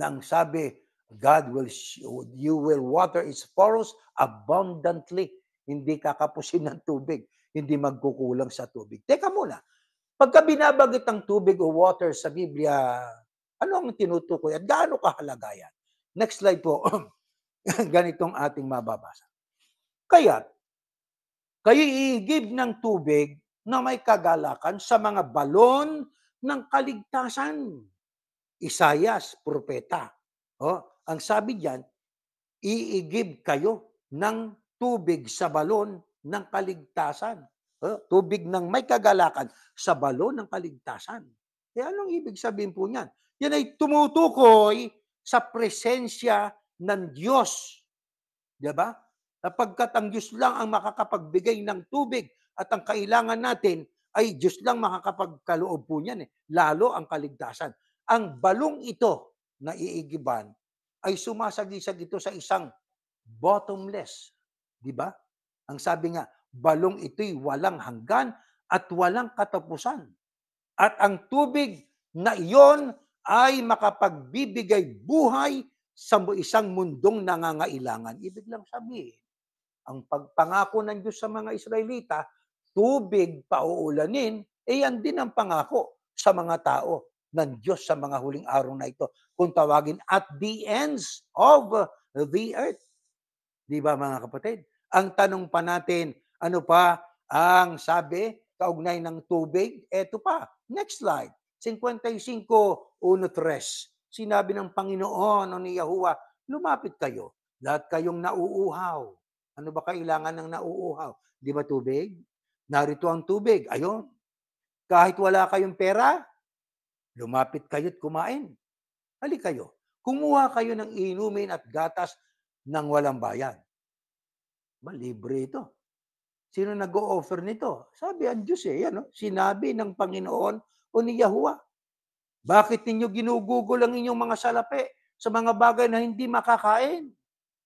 Nang sabi, you will water its furrows abundantly. Hindi kakapusin ng tubig. Hindi magkukulang sa tubig. Teka muna. Pagka binabanggit ang tubig o water sa Biblia, ano ang tinutukoy at gaano kahalaga yan? Next slide po. Ganitong ating mababasa. Kaya't, kayo iigib ng tubig na may kagalakan sa mga balon ng kaligtasan. Isayas, propeta. Ang sabi diyan, iigib kayo ng tubig sa balon ng kaligtasan. Tubig ng may kagalakan sa balon ng kaligtasan. Anong ibig sabihin po niyan? Yan ay tumutukoy sa presensya ng Diyos. Diba? Sapagkat ang Diyos lang ang makakapagbigay ng tubig at ang kailangan natin ay Diyos lang makakapagkaloob po niyan. Lalo ang kaligtasan. Ang balong ito na iigiban ay sumasagisag ito sa isang bottomless. Diba? Ang sabi nga, balong ito'y walang hanggan at walang katapusan. At ang tubig na iyon ay makapagbibigay buhay sa isang mundong nangangailangan. Ibig lang sabihin, ang pagpangako ng Diyos sa mga Israelita, tubig pauulanin, yan din ang pangako sa mga tao ng Diyos sa mga huling araw na ito. Kung tawagin, at the ends of the earth. Di ba mga kapatid? Ang tanong pa natin, ano pa ang sabi, kaugnay ng tubig? Eto pa, next slide. 55:1-3. Sinabi ng Panginoon o ni Yahuwah, lumapit kayo, lahat kayong nauuhaw. Ano ba kailangan ng nauuhaw? Di ba tubig? Narito ang tubig. Ayun. Kahit wala kayong pera, lumapit kayo't kumain. Halika kayo. Kumuha kayo ng inumin at gatas ng walang bayad. Libre ito. Sino nag-o-offer nito? Sabi ang Diyos yan, no? Sinabi ng Panginoon o ni Yahuwah. Bakit ninyo ginugugol ang inyong mga salapi sa mga bagay na hindi makakain?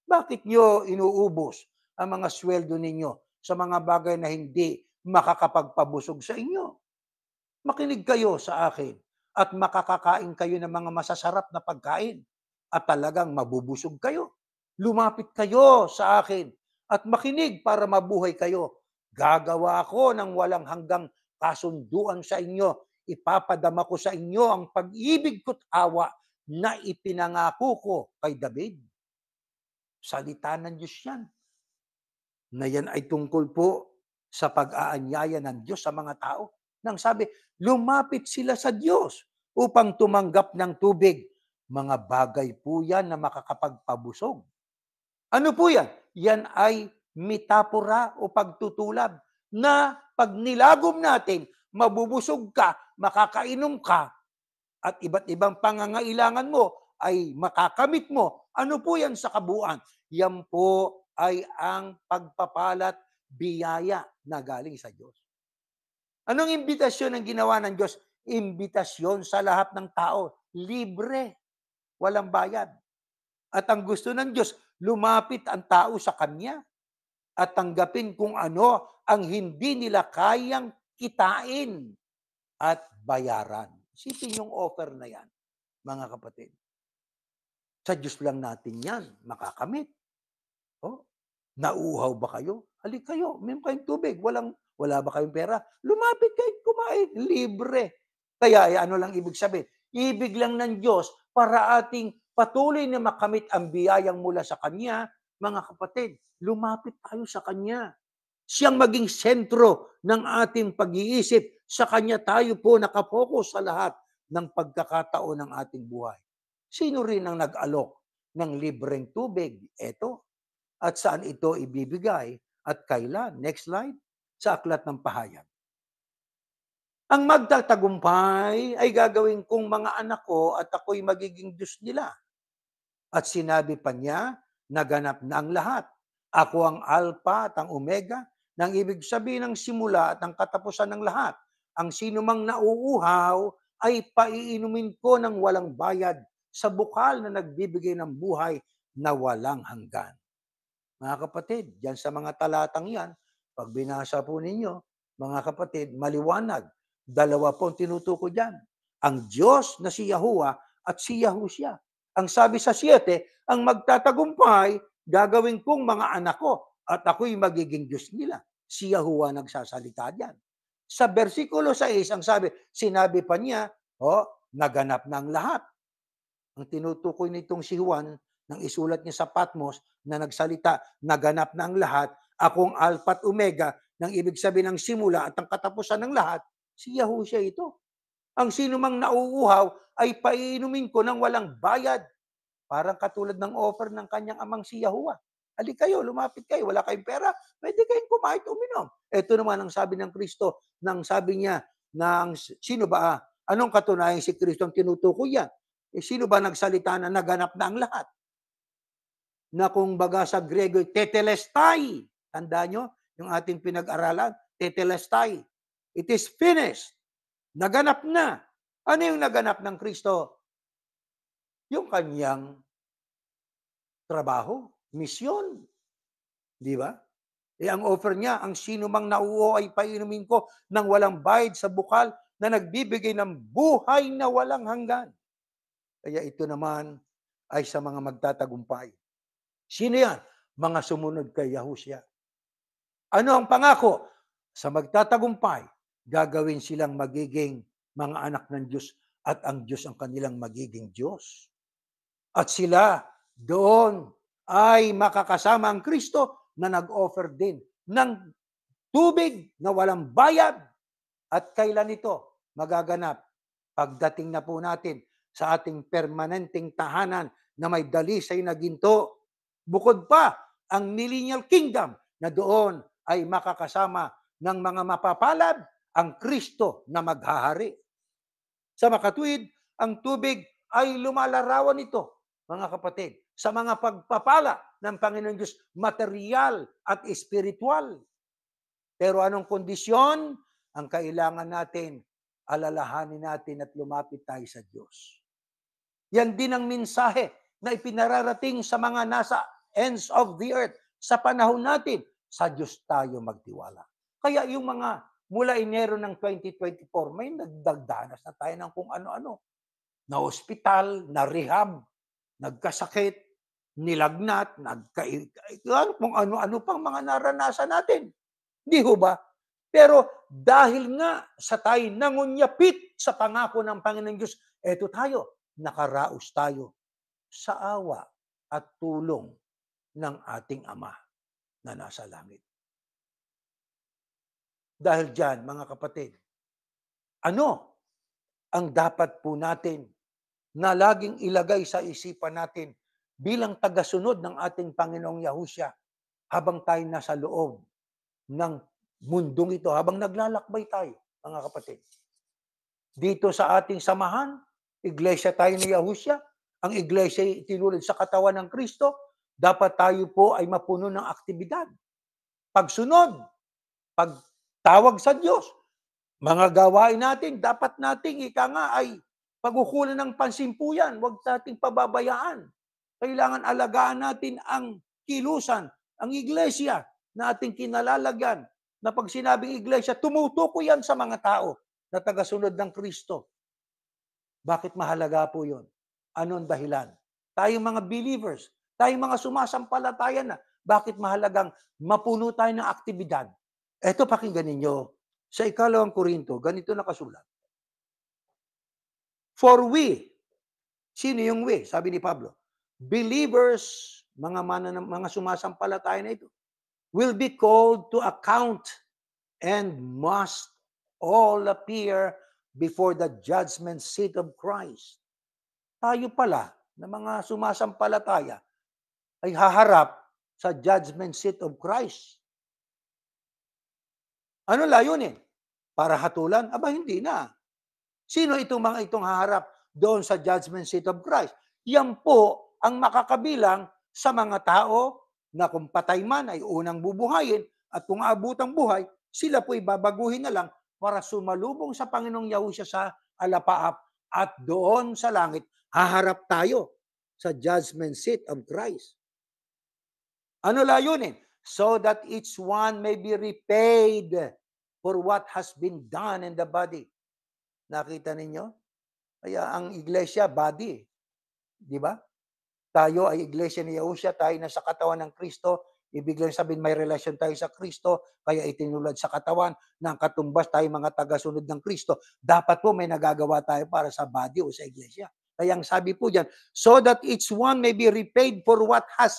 Bakit nyo inuubos ang mga sweldo ninyo sa mga bagay na hindi makakapagpabusog sa inyo? Makinig kayo sa akin at makakakain kayo ng mga masasarap na pagkain at talagang mabubusog kayo. Lumapit kayo sa akin at makinig para mabuhay kayo. Gagawa ako ng walang hanggang kasunduan sa inyo. Ipapadama ko sa inyo ang pag-ibig ko't awa na ipinangako ko kay David. Salita ng Diyos yan. Na yan ay tungkol po sa pag-aanyaya ng Diyos sa mga tao. Nang sabi, lumapit sila sa Diyos upang tumanggap ng tubig. Mga bagay po yan na makakapagpabusog. Ano po yan? Yan ay metapora o pagtutulad na pag nilagom natin, mabubusog ka, makakainom ka, at iba't ibang pangangailangan mo ay makakamit mo. Ano po yan sa kabuuan? Yan po ay ang pagpapalat biyaya na galing sa Diyos. Anong imbitasyon ang ginawa ng Diyos? Imbitasyon sa lahat ng tao. Libre. Walang bayad. At ang gusto ng Diyos, lumapit ang tao sa Kanya at tanggapin kung ano ang hindi nila kayang kitain at bayaran. Isipin yung offer na yan, mga kapatid. Sa Diyos lang natin yan makakamit. Oh, nauuhaw ba kayo? Halik kayo, meron kayong tubig, wala ba kayong pera? Lumapit kayo, kumain, libre. Kaya ano lang ibig sabihin? Ibig lang ng Diyos para ating patuloy na makamit ang biyayang mula sa Kanya, mga kapatid, lumapit tayo sa Kanya. Siyang maging sentro ng ating pag-iisip. Sa Kanya tayo po nakapokus sa lahat ng pagkakataon ng ating buhay. Sino rin ang nag-alok ng libreng tubig? Eto. At saan ito ibibigay at kailan? Next slide. Sa Aklat ng Pahayag. Ang magtatagumpay ay gagawin kong mga anak ko at ako'y magiging Diyos nila. At sinabi pa niya, naganap na ang lahat. Ako ang Alpha at ang Omega, nang ibig sabihin ng simula at ang katapusan ng lahat. Ang sinumang nauuhaw ay paiinumin ko ng walang bayad sa bukal na nagbibigay ng buhay na walang hanggan. Mga kapatid, diyan sa mga talatang yan, pag binasa po ninyo, mga kapatid, maliwanag. Dalawa po ang tinutukoy dyan. Ang Diyos na si Yahuwah at si Yahushua. Ang sabi sa 7, ang magtatagumpay, gagawin kong mga anak ko at ako'y magiging Diyos nila. Si Yahuwah nagsasalita diyan. Sa versikulo 6, ang sabi, sinabi pa niya, naganap na ang lahat. Ang tinutukoy nitong si Juan, nang isulat niya sa Patmos, na nagsalita, naganap na ang lahat, akong Alpha at Omega, nang ibig sabihin ng simula at ang katapusan ng lahat, si Yahushua ito. Ang sino mang nauuhaw ay paiinumin ko ng walang bayad. Parang katulad ng offer ng kanyang amang si Yahuwah. Halika kayo, lumapit kayo, wala kayong pera, pwede kayong kumain at uminom. Ito naman ang sabi ng Kristo, nang sabi niya, sino ba, anong katunayan si Kristo ang tinutukoy yan? Sino ba nagsalita na naganap na ang lahat? Na kung baga sa Grego, tetelestai. Tandaan nyo, yung ating pinag-aralan, tetelestai. It is finished. Naganap na. Ano yung naganap ng Kristo? Yung kanyang trabaho, misyon. Di ba? Ang offer niya, ang sino mang nauuhaw ay painumin ko ng walang bayad sa bukal na nagbibigay ng buhay na walang hanggan. Kaya ito naman ay sa mga magtatagumpay. Sino yan? Mga sumunod kay Yahushua. Ano ang pangako? Sa magtatagumpay, gagawin silang magiging mga anak ng Diyos at ang Diyos ang kanilang magiging Diyos. At sila doon ay makakasama ang Kristo na nag-offer din ng tubig na walang bayad. At kailan ito magaganap? Pagdating na po natin sa ating permanenteng tahanan na may dalisay na ginto. Bukod pa ang millennial kingdom na doon ay makakasama ng mga mapapalad ang Kristo na maghahari. Sa makatuwid, ang tubig ay lumalarawan nito, mga kapatid, sa mga pagpapala ng Panginoon Diyos, material at espiritual. Pero anong kondisyon? Ang kailangan natin, alalahanin natin at lumapit tayo sa Diyos. Yan din ang mensahe na ipinararating sa mga nasa ends of the earth. Sa panahon natin, sa Diyos tayo magtiwala. Kaya yung mga mula Enero ng 2024, may nagdagdanas na tayo ng kung ano-ano. Na ospital, na rehab, nagkasakit, nilagnat, kung ano-ano pang mga naranasan natin. Di ho ba? Pero dahil nga sa tayo nangunyapit sa pangako ng Panginoon Diyos, eto tayo, nakaraos tayo sa awa at tulong ng ating Ama na nasa langit. Dahil dyan, mga kapatid, ano ang dapat po natin na laging ilagay sa isipan natin bilang tagasunod ng ating Panginoong Yahushua habang tayo nasa loob ng mundong ito, habang naglalakbay tayo, mga kapatid. Dito sa ating samahan, iglesia tayo ni Yahushua, ang iglesia ay itinulad sa katawan ng Kristo, dapat tayo po ay mapuno ng aktibidad. Pagsunod, pagtawag sa Diyos, mga gawain natin, dapat nating ika nga ay pagkukunan ng pansimpuyan, huwag nating pababayaan. Kailangan alagaan natin ang kilusan, ang iglesia na ating kinalalagyan, na pag sinabing iglesia, tumutukoy yan sa mga tao na tagasunod ng Kristo. Bakit mahalaga po yun? Ano ang dahilan? Tayong mga believers, tayong mga sumasampalataya na, bakit mahalagang mapuno tayo ng aktibidad? Eto, pakinggan ninyo. Sa 2 Korinto, ganito nakasulat. For we, sino yung we? Sabi ni Pablo, believers, mga sumasampalataya na ito, will be called to account and must all appear before the judgment seat of Christ. Tayo pala, na mga sumasampalataya, ay haharap sa judgment seat of Christ. Ano layunin? Para hatulan? Aba, hindi na. Sino itong haharap doon sa judgment seat of Christ? Yan po ang makakabilang sa mga tao na kung patay man ay unang bubuhayin at kung abutang buhay, sila po ibabaguhin na lang para sumalubong sa Panginoong Yahushua sa alapaap at doon sa langit, haharap tayo sa judgment seat of Christ. Ano layunin? So that each one may be repaid for what has been done in the body. Nakita ninyo? Kaya ang iglesia, body. Di ba? Tayo ay iglesia ni Yahushua, tayo na sa katawan ng Kristo. Ibig lang sabihin may relasyon tayo sa Kristo, kaya itinulad sa katawan ng katumbas tayo mga tagasunod ng Kristo. Dapat po may nagagawa tayo para sa body o sa iglesia. Kaya ang sabi po dyan, so that each one may be repaid for what has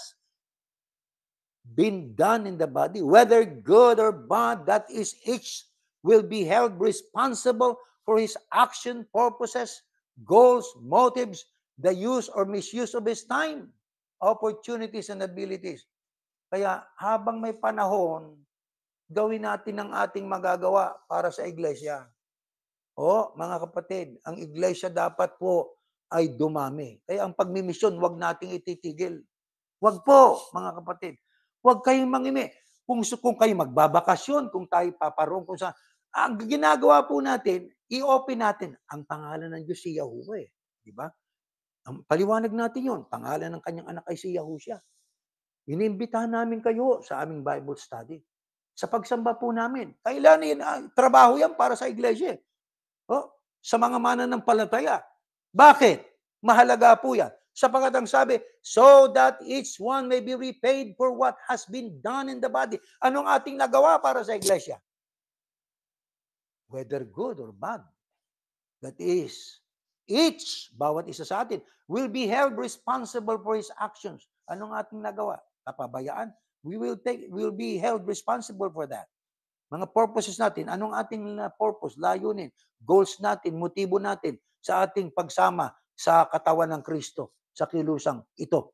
been done in the body, whether good or bad, that is each will be held responsible for his action, purposes, goals, motives, the use or misuse of his time, opportunities, and abilities. Kaya habang may panahon, gawin natin ang ating magagawa para sa iglesia. O, mga kapatid, ang iglesia dapat po ay dumami. Kaya ang pagmimisyon, huwag nating ititigil. Huwag po, mga kapatid. Huwag kayong mangimi. Kung kayo magbabakasyon, kung tayo paparoon, kung saan, ang ginagawa po natin, i-open natin ang pangalan ng Diyos si Yahuwah. Di ba? Ang paliwanag natin yon, pangalan ng kanyang anak ay si Yahushua. Inimbitahan namin kayo sa aming Bible study. Sa pagsamba po namin. Kailangan trabaho yan para sa iglesia. Sa mga mananampalataya. Bakit? Mahalaga po yan. Sapagkat ang sabi, so that each one may be repaid for what has been done in the body. Anong ating nagawa para sa iglesia? Whether good or bad. That is, each, bawat isa sa atin, will be held responsible for his actions. Anong ating nagawa? Kapabayaan? We will be held responsible for that. Mga purposes natin, anong ating purpose, layunin, goals natin, motibo natin sa ating pagsama sa katawan ng Kristo, sa kilusang ito.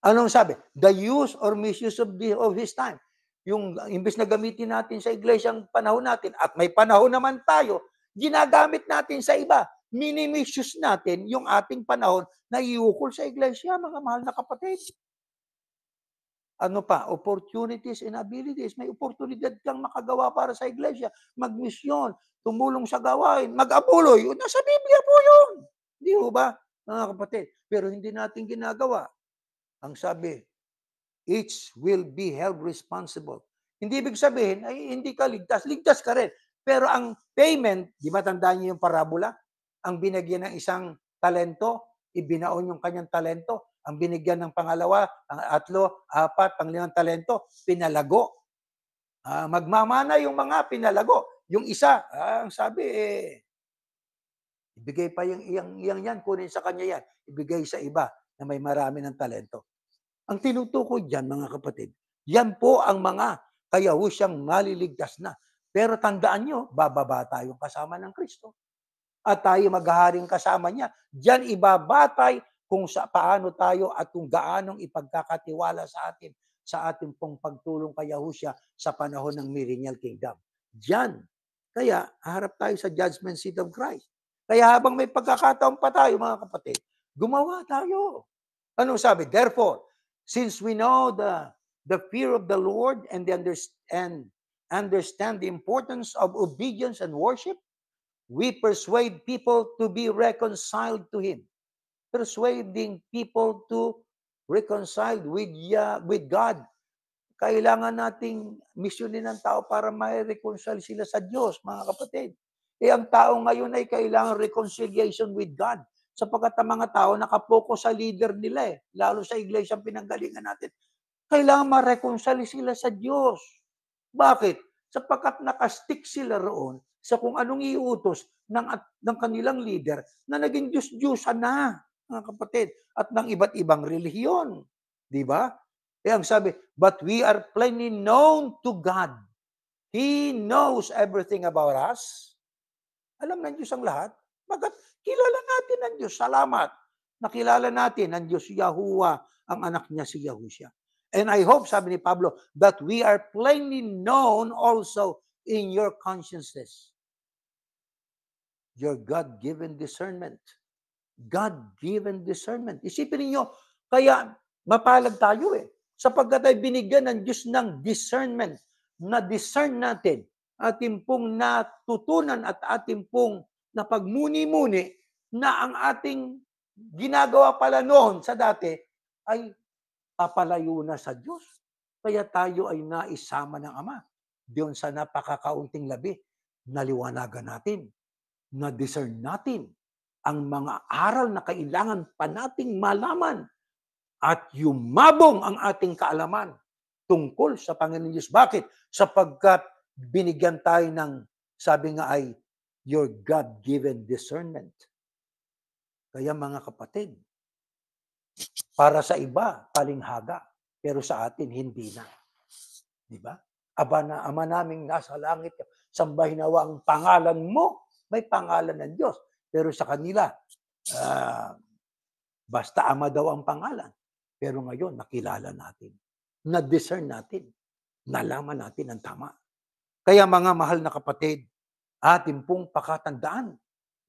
Anong sabi? The use or misuse of his time. Yung imbes na gamitin natin sa iglesia ang panahon natin at may panahon naman tayo, ginagamit natin sa iba. Mini-misuse natin yung ating panahon na iukol sa iglesia, mga mahal na kapatid. Ano pa? Opportunities and abilities. May oportunidad kang makagawa para sa iglesia. Magmisyon, tumulong sa gawain, mag-abuloy. Nasa Biblia po yun. Di ho ba, mga kapatid? Pero hindi natin ginagawa. Ang sabi, each will be held responsible. Hindi ibig sabihin, ay hindi ka ligtas. Ligtas ka rin. Pero ang payment, di ba tandaan niyo yung parabola? Ang binigyan ng isang talento, ibinaon yung kanyang talento. Ang binigyan ng pangalawa, ang atlo, apat, panglimang talento, pinalago. Magmamana yung mga pinalago. Yung isa, ang sabi, ibigay pa yung yan, kunin sa kanya yan. Ibigay sa iba na may marami ng talento. Ang tinutukoy dyan, mga kapatid, yan po ang mga kaya ho siyang maliligtas na. Pero tandaan nyo, bababa tayong kasama ng Kristo. At tayo maghaharing kasama niya. Diyan ibabatay kung paano tayo at kung gaanong ipagkakatiwala sa atin sa ating pong pagtulong kay Yahushua sa panahon ng Millennial Kingdom. Diyan. Kaya harap tayo sa judgment seat of Christ. Kaya habang may pagkakataon pa tayo, mga kapatid, gumawa tayo. Anong sabi? Therefore, since we know the fear of the Lord and understand the importance of obedience and worship, we persuade people to be reconciled to Him. Persuading people to reconcile with God. Kailangan nating misyonin ng tao para ma-reconcile sila sa Diyos, mga kapatid. Ang tao ngayon ay kailangan reconciliation with God. Sapagkat ang mga tao nakapokus sa leader nila lalo sa iglesia pinanggalingan natin. Kailangan ma-reconcile sila sa Diyos. Bakit? Sapagkat nakastick sila roon sa kung anong iutos ng kanilang leader na naging Diyos-Diyosan na, mga kapatid, at ng iba't ibang relihiyon. Di ba? Ang sabi, but we are plainly known to God. He knows everything about us. Alam ng Diyos ang lahat. Bagat kilala natin ang Diyos. Salamat. Nakilala natin ang Diyos Yahuwah, ang anak niya si Yahushua. And I hope, sabi ni Pablo, that we are plainly known also in your consciences. Your God-given discernment. God-given discernment. Isipin niyo, kaya mapalad tayo sapagkat ay binigyan ng Diyos ng discernment. Na-discern natin, ating pong natutunan at ating pong napagmuni-muni na ang ating ginagawa pala noon sa dati ay papalayo na sa Diyos. Kaya tayo ay naisama ng Ama. Diyon sa napakakaunting labi, naliwanagan natin, na-discern natin ang mga aral na kailangan pa nating malaman at yumabong ang ating kaalaman tungkol sa Panginoon Diyos. Bakit? Sapagkat binigyan tayo ng, sabi nga ay, your God-given discernment. Kaya mga kapatid, para sa iba, palinghaga. Pero sa atin, hindi na. Di ba? Ama naming nasa langit, sambahin nawa ang pangalan mo. May pangalan ng Diyos. Pero sa kanila, basta Ama daw ang pangalan. Pero ngayon, nakilala natin. Na-discern natin. Nalaman natin ang tama. Kaya mga mahal na kapatid, atin pong pakatandaan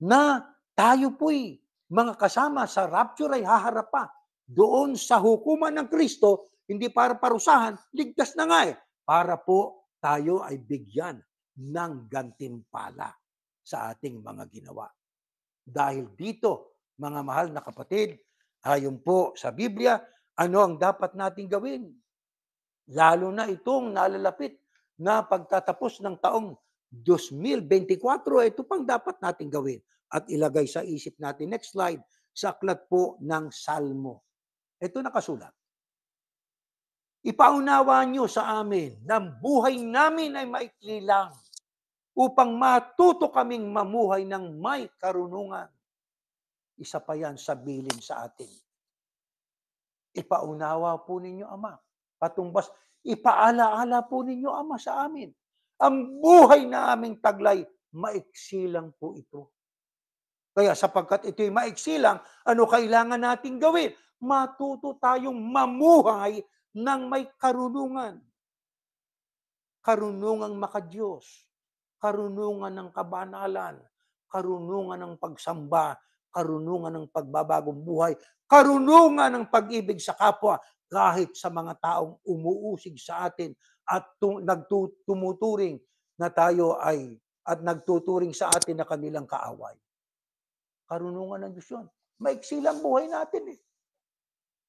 na tayo po'y mga kasama sa rapture ay haharap pa doon sa hukuman ng Kristo, hindi para parusahan, ligtas na nga para po tayo ay bigyan ng gantimpala sa ating mga ginawa. Dahil dito, mga mahal na kapatid, ayon po sa Biblia, ano ang dapat nating gawin? Lalo na itong nalalapit na pagtatapos ng taong 2024, ito pang dapat nating gawin at ilagay sa isip natin. Next slide, sa aklat po ng Salmo. Ito nakasulat. Ipaunawa niyo sa amin na buhay namin ay maikli lang upang matuto kaming mamuhay ng may karunungan. Isa pa yan sa bilin sa atin. Ipaunawa po ninyo, Ama. Patumbas, ipaalaala po ninyo, Ama, sa amin. Ang buhay na aming taglay, maiksi lang po ito. Kaya sapagkat ito'y maiksi lang, ano kailangan nating gawin? matuto tayong mamuhay ng may karunungan. Karunungang makadiyos, karunungan ng kabanalan, karunungan ng pagsamba, karunungan ng pagbabagong buhay, karunungan ng pag-ibig sa kapwa, kahit sa mga taong umuusig sa atin at tumuturing na tayo ay at nagtuturing sa atin na kanilang kaaway. Karunungan ng Diyos yun. Maiksi lang buhay natin eh.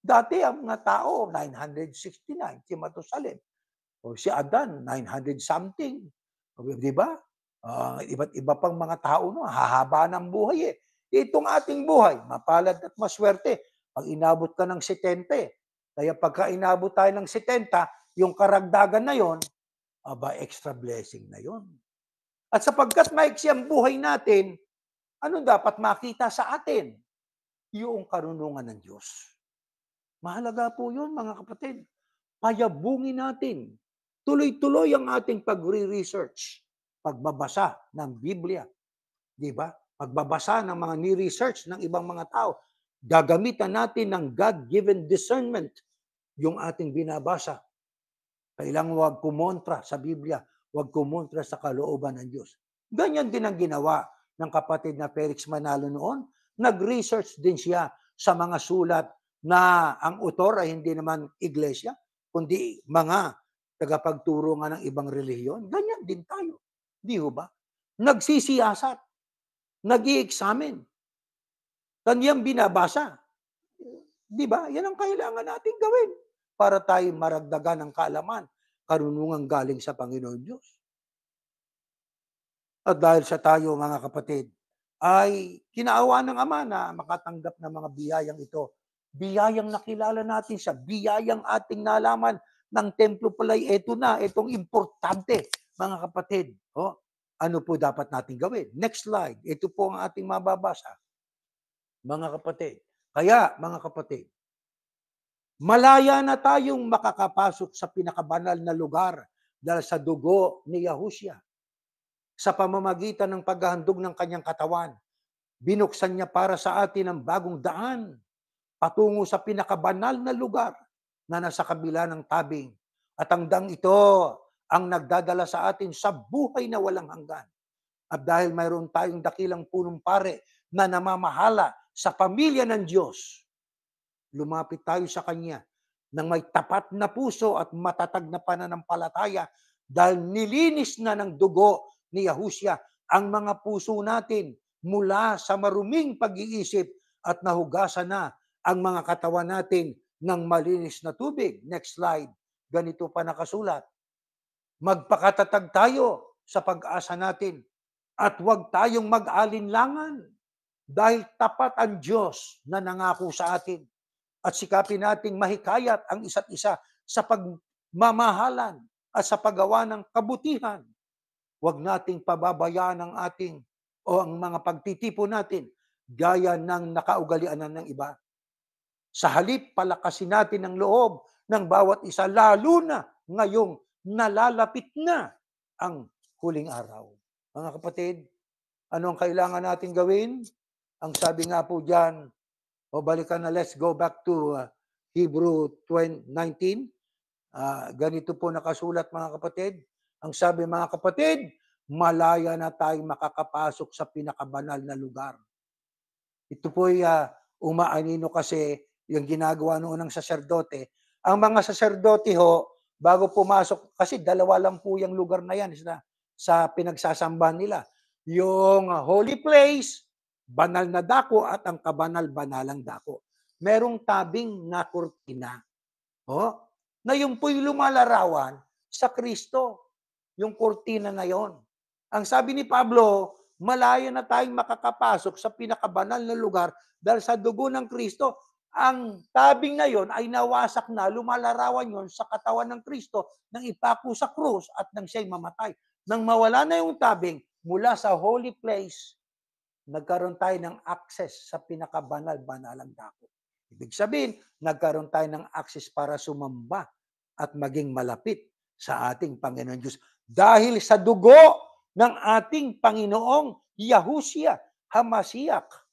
Dati ang mga tao, 969, si Matusalem. O si Adan, 900 something. Di ba? Iba't iba pang mga tao, no? Hahaba ng buhay eh. Itong ating buhay, mapalad at maswerte. Pag inabot ka ng 70, kaya pagka inabot tayo ng 70, yung karagdagan na yon, aba, extra blessing na yon. At sapagkat maiksi ang buhay natin, ano dapat makita sa atin? Yung karunungan ng Diyos. Mahalaga po yun, mga kapatid. Payabungin natin. Tuloy-tuloy ang ating pagre-research, pagbabasa ng Biblia, di ba? Pagbabasa ng mga ni-research ng ibang mga tao. Gagamitan natin ng God-given discernment yung ating binabasa. Kailangan huwag kumontra sa Biblia, huwag kumontra sa kalooban ng Diyos. Ganyan din ang ginawa ng kapatid na Felix Manalo noon. Nag-research din siya sa mga sulat na ang author ay hindi naman iglesia, kundi mga tagapagturo nga ng ibang relihiyon. Ganyan din tayo. Di ba? Nagsisiyasat. Nag-i-examine. Kanyang binabasa. Di ba? Yan ang kailangan natin gawin para tayo maragdagan ng kaalaman, karunungan galing sa Panginoon Diyos. At dahil sa tayo, mga kapatid, ay kinaawa ng Ama na makatanggap ng mga biyayang ito. Biyayang nakilala natin siya, biyayang ating nalaman ng templo pala'y eto na, itong importante, mga kapatid. Ano po dapat natin gawin? Next slide. Ito po ang ating mababasa. Mga kapatid. Kaya, mga kapatid, malaya na tayong makakapasok sa pinakabanal na lugar dahil sa dugo ni Yahushua. Sa pamamagitan ng paghahandog ng kanyang katawan, binuksan niya para sa atin ang bagong daan patungo sa pinakabanal na lugar na nasa kabila ng tabing. At ang dang ito ang nagdadala sa atin sa buhay na walang hanggan. At dahil mayroon tayong dakilang punong pare na namamahala sa pamilya ng Diyos, lumapit tayo sa Kanya ng may tapat na puso at matatag na pananampalataya dahil nilinis na ng dugo ni Yahushua ang mga puso natin mula sa maruming pag-iisip at nahugasan na ang mga katawan natin ng malinis na tubig. Next slide. Ganito pa nakasulat. Magpakatatag tayo sa pag-asa natin at huwag tayong mag-alinlangan dahil tapat ang Diyos na nangako sa atin. At sikapin nating mahikayat ang isa't isa sa pagmamahalan at sa paggawa ng kabutihan. Huwag nating pababayaan ang ating o ang mga pagtitipon natin gaya ng nakaugalian ng iba. Sa halip, palakasin natin ang loob ng bawat isa, lalo na ngayong nalalapit na ang huling araw. Mga kapatid, ano ang kailangan natin gawin? Ang sabi nga po dyan, balikan na, let's go back to Hebrew 19. Ganito po nakasulat, mga kapatid. Ang sabi, mga kapatid, malaya na tayong makakapasok sa pinakabanal na lugar. Ito po ay umaanino kasi yung ginagawa noon ng saserdote. Ang mga saserdote bago pumasok, kasi dalawa lang po yung lugar na yan sa pinagsasambahan nila. Yung holy place, banal na dako, at ang kabanal-banalang dako. Merong tabing na kurtina. Na yung po'y lumalarawan sa Kristo. Yung kurtina na yon. Ang sabi ni Pablo, malaya na tayong makakapasok sa pinakabanal na lugar dahil sa dugo ng Kristo. Ang tabing na yon ay nawasak na, lumalarawan yon sa katawan ng Kristo nang ipako sa krus at nang siya'y mamatay. Nang mawala na yung tabing mula sa holy place, nagkaroon tayo ng access sa pinakabanal-banalang dako. Ibig sabihin, nagkaroon tayo ng access para sumamba at maging malapit sa ating Panginoon Diyos. Dahil sa dugo ng ating Panginoong Yahushua HaMashiach.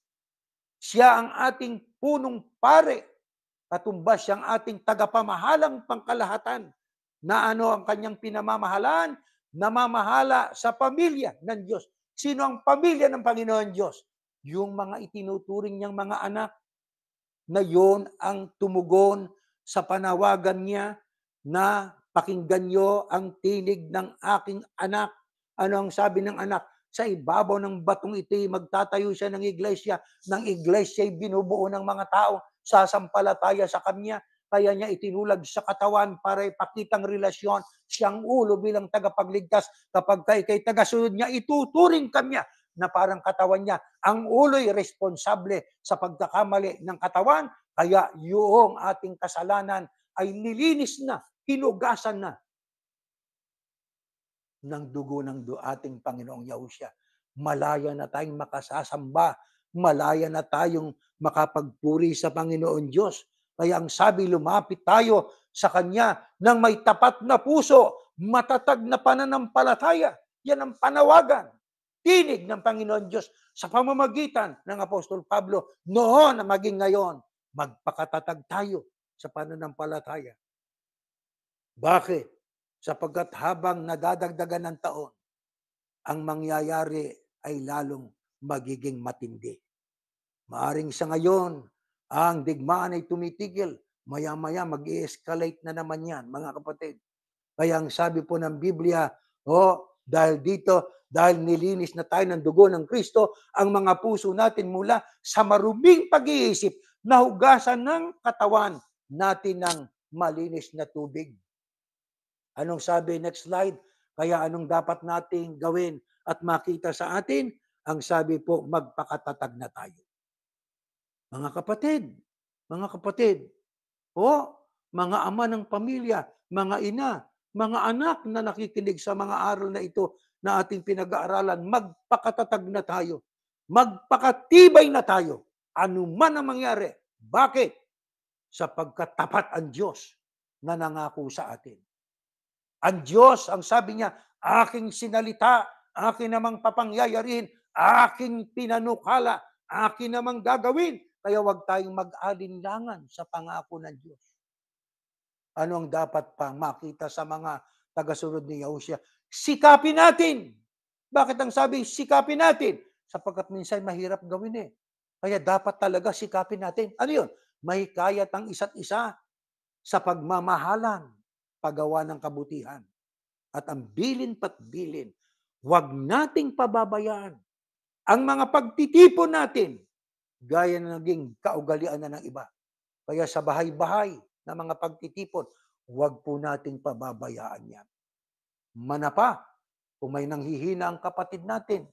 Siya ang ating punong pare katumbas siyang ating tagapamahalang pangkalahatan na ano ang kanyang pinamamahalaan? Namamahala sa pamilya ng Diyos. Sino ang pamilya ng Panginoon Diyos? Yung mga itinuturing niyang mga anak na yon ang tumugon sa panawagan niya na pakinggan niyo ang tinig ng aking anak. Ano ang sabi ng anak? Sa ibabaw ng batong ito, magtatayo siya ng iglesia. Ng iglesia ay binubuo ng mga tao, sasampalataya sa kanya. Kaya niya itinulag sa katawan para ipakitang relasyon. Siyang ulo bilang tagapagligtas. Kapag kay tagasunod niya, ituturing kanya na parang katawan niya. Ang ulo'y responsable sa pagkakamali ng katawan, kaya yung ating kasalanan ay nilinis na, hinugasan na ng dugo ng ating Panginoong Yahushua. Malaya na tayong makasasamba, malaya na tayong makapagpuri sa Panginoon Diyos. Kaya ang sabi, lumapit tayo sa Kanya ng may tapat na puso, matatag na pananampalataya. Yan ang panawagan, tinig ng Panginoon Diyos sa pamamagitan ng Apostol Pablo noon na maging ngayon. Magpakatatag tayo sa pananampalataya. Bakit? Sapagkat habang nadadagdagan ng taon, ang mangyayari ay lalong magiging matindi. Maaring sa ngayon, ang digmaan ay tumitigil. Maya-maya mag-i-escalate na naman yan, mga kapatid. Kaya ang sabi po ng Biblia, dahil dito, dahil nilinis na tayo ng dugo ng Kristo, ang mga puso natin mula sa maruming pag-iisip, nahugasan ng katawan natin ng malinis na tubig. Anong sabi? Next slide. Kaya anong dapat nating gawin at makita sa atin? Ang sabi po, magpakatatag na tayo. Mga kapatid, mga ama ng pamilya, mga ina, mga anak na nakikinig sa mga aral na ito na ating pinag-aaralan, magpakatatag na tayo. Magpakatibay na tayo. Ano man ang mangyari. Bakit? Sapagkat tapat ang Diyos na nangako sa atin. Ang Diyos, ang sabi niya, aking sinalita, aking namang papangyayarihin, aking pinanukala, aking namang gagawin. Kaya huwag tayong mag-alinlangan sa pangako ng Diyos. Ano ang dapat pa makita sa mga tagasunod ni Yahushua? Sikapin natin. Bakit ang sabi, sikapin natin? Sapagkat minsan mahirap gawin eh. Kaya dapat talaga sikapin natin. Ano yun? Mahikayat ang isa't isa sa pagmamahalan, paggawa ng kabutihan. At ang bilin pat bilin, huwag nating pababayaan ang mga pagtitipon natin, gaya na naging kaugalian na ng iba. Kaya sa bahay-bahay na mga pagtitipon, huwag po nating pababayaan yan. Manapa, kung may nanghihina ang kapatid natin,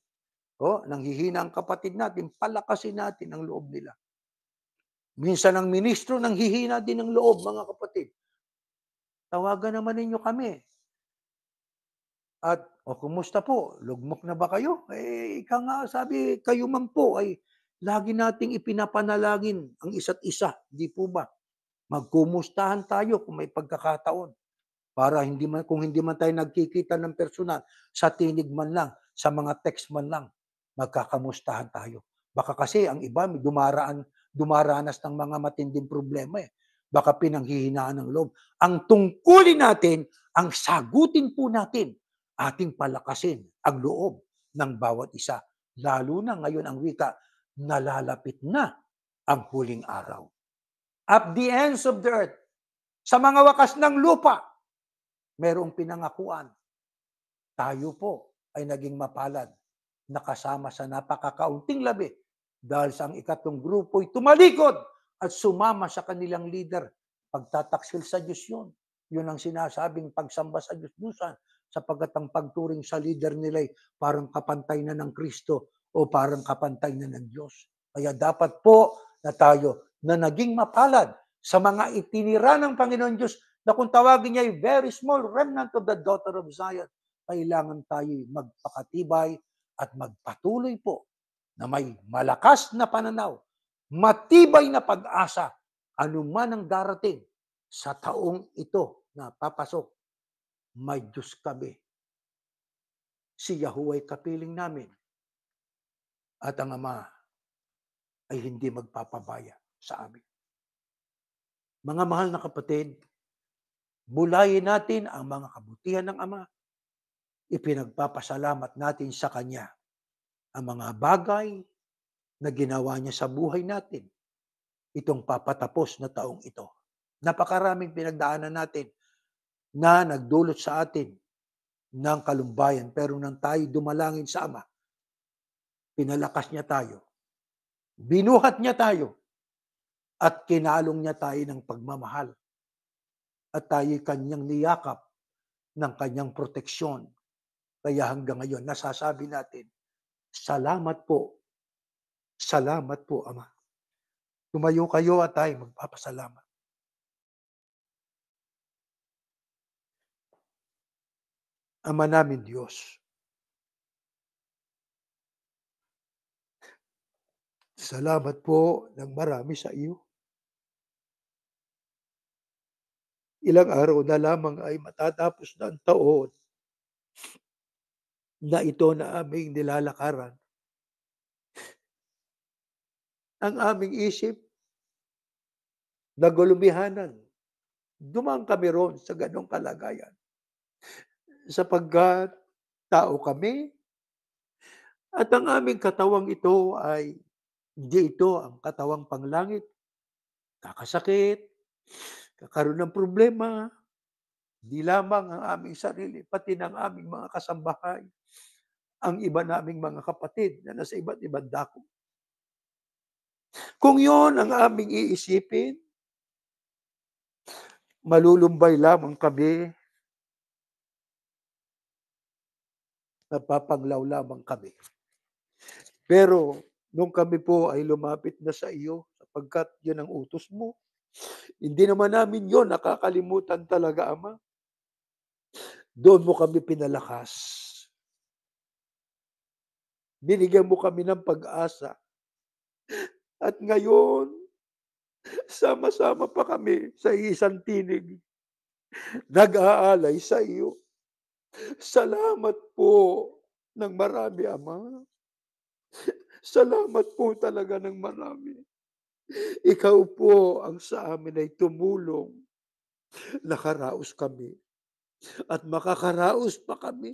palakasin natin ang loob nila. Minsan ang ministro nanghihina din ng loob, mga kapatid. Tawagan naman ninyo kami. At, kumusta po? Lugmok na ba kayo? Ika nga, sabi, kayo man po ay lagi nating ipinapanalangin ang isa't isa. Di po ba? Magkumustahan tayo kung may pagkakataon. Para kung hindi man tayo nagkikita ng personal, sa tinig man lang, sa mga text man lang, magkakamustahan tayo. Baka kasi ang iba may dumaranas ng mga matinding problema eh. Baka pinanghihinaan ng loob. Ang tungkulin natin, ang sagutin po natin, ating palakasin ang loob ng bawat isa. Lalo na ngayon ang wika, nalalapit na ang huling araw. At the ends of the earth, sa mga wakas ng lupa, merong pinangakuan. Tayo po ay naging mapalad, nakasama sa napakakaunting labi dahil sa ang ikatlong grupo ay tumalikod at sumama sa kanilang leader. Pagtataksil sa Diyos yun. Yun ang sinasabing pagsamba sa Diyos-Diyusan sapagkat ang pagturing sa leader nila ay parang kapantay na ng Kristo o parang kapantay na ng Diyos. Kaya dapat po na tayo na naging mapalad sa mga itinira ng Panginoon Diyos na kung tawagin niya ay very small remnant of the daughter of Zion, kailangan tayo magpakatibay at magpatuloy po na may malakas na pananaw, matibay na pag-asa, anuman ang darating sa taong ito na papasok. May Diyos kami. Si Yahuwah ay kapiling namin. At ang Ama ay hindi magpapabaya sa amin. Mga mahal na kapatid, bulayin natin ang mga kabutihan ng Ama. Ipinagpapasalamat natin sa Kanya ang mga bagay na ginawa niya sa buhay natin itong papatapos na taong ito. Napakaraming pinagdaanan natin na nagdulot sa atin ng kalumbayan. Pero nang tayo dumalangin sa Ama, pinalakas niya tayo, binuhat niya tayo, at kinalong niya tayo ng pagmamahal. At tayo'y kanyang niyakap ng kanyang proteksyon. Kaya hanggang ngayon, nasasabi natin, salamat po, Ama. Tumayo kayo at tayo magpapasalamat. Ama namin Diyos, salamat po ng marami sa iyo. Ilang araw na lamang ay matatapos na ang taon na ito na aming nilalakaran. Ang aming isip, nagulumihanan. Dumaan kami roon sa ganong kalagayan. Sapagkat tao kami, at ang aming katawang ito ay hindi ito ang katawang panglangit. Kakasakit, kakaroon ng problema, di lamang ang aming sarili, pati ng aming mga kasambahay, ang iba naming mga kapatid na nasa iba't ibang dako. Kung yon ang aming iisipin, malulumbay lamang kami, napapanglaw lamang kami. Pero nung kami po ay lumapit na sa iyo, sapagkat yun ang utos mo, hindi naman namin yon nakakalimutan talaga, Ama. Doon mo kami pinalakas. Binigyan mo kami ng pag-asa. At ngayon, sama-sama pa kami sa isang tinig, nag-aalay sa iyo. Salamat po ng marami, Ama. Salamat po talaga ng marami. Ikaw po ang sa amin ay tumulong. Nakaraos kami. At makakaraos pa kami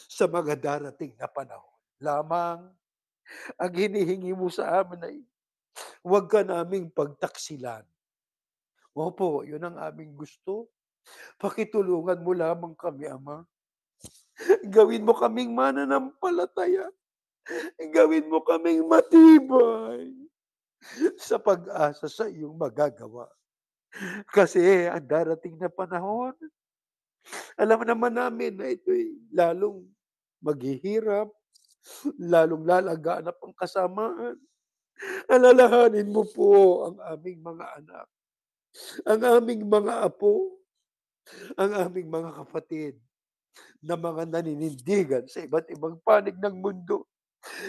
sa mga darating na panahon. Lamang ang hinihingi mo sa amin ay huwag ka naming pagtaksilan. Opo, yun ang aming gusto. Pakitulungan mo lamang kami, Ama. Gawin mo kaming mananampalataya. Gawin mo kaming matibay sa pag-asa sa iyong magagawa. Kasi ang darating na panahon, alam naman namin na ito'y lalong maghihirap, lalong lalaganap ang kasamaan. Alalahanin mo po ang aming mga anak, ang aming mga apo, ang aming mga kapatid na mga naninindigan sa iba't ibang panig ng mundo.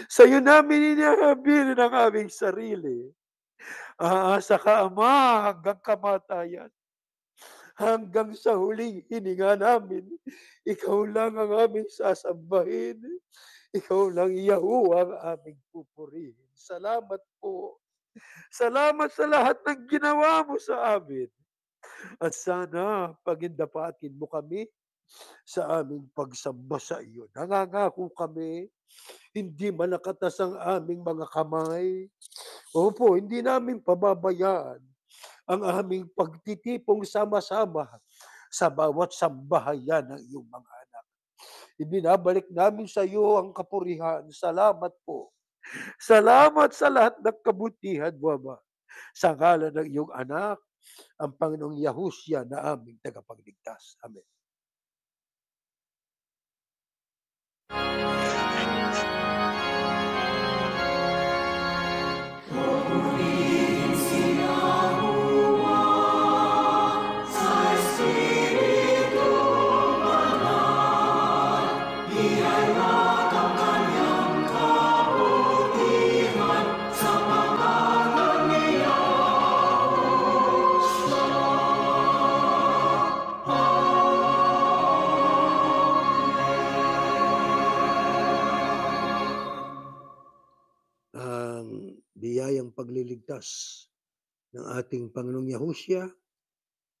Sa iyo namin inihabilin ang aming sarili. Aasa ka, Ama, hanggang kamatayan. Hanggang sa huling hininga namin, ikaw lang ang aming sasambahin. Ikaw lang, Yahuwah, ang aming pupurihin. Salamat po. Salamat sa lahat ng ginawa mo sa amin. At sana pagindapatin mo kami sa aming pagsamba sa iyo. Nangangako kami, hindi malakatas ang aming mga kamay. Opo, hindi namin pababayaan ang aming pagtitipong sama-sama sa bawat sambahayan ng iyong mga anak. Ibinabalik namin sa iyo ang kapurihan. Salamat po. Salamat sa lahat ng kabutihan mo, Ama. Sa ngalan ng iyong anak, ang Panginoong Yahushua na aming tagapagligtas. Amen. Purihin si Yahuwah sa Espiritu Banal. Ialak ang kanyang kabutihan sa pangalan ni Ang biyayang pagliligtas ng ating Panginoong Yahushua,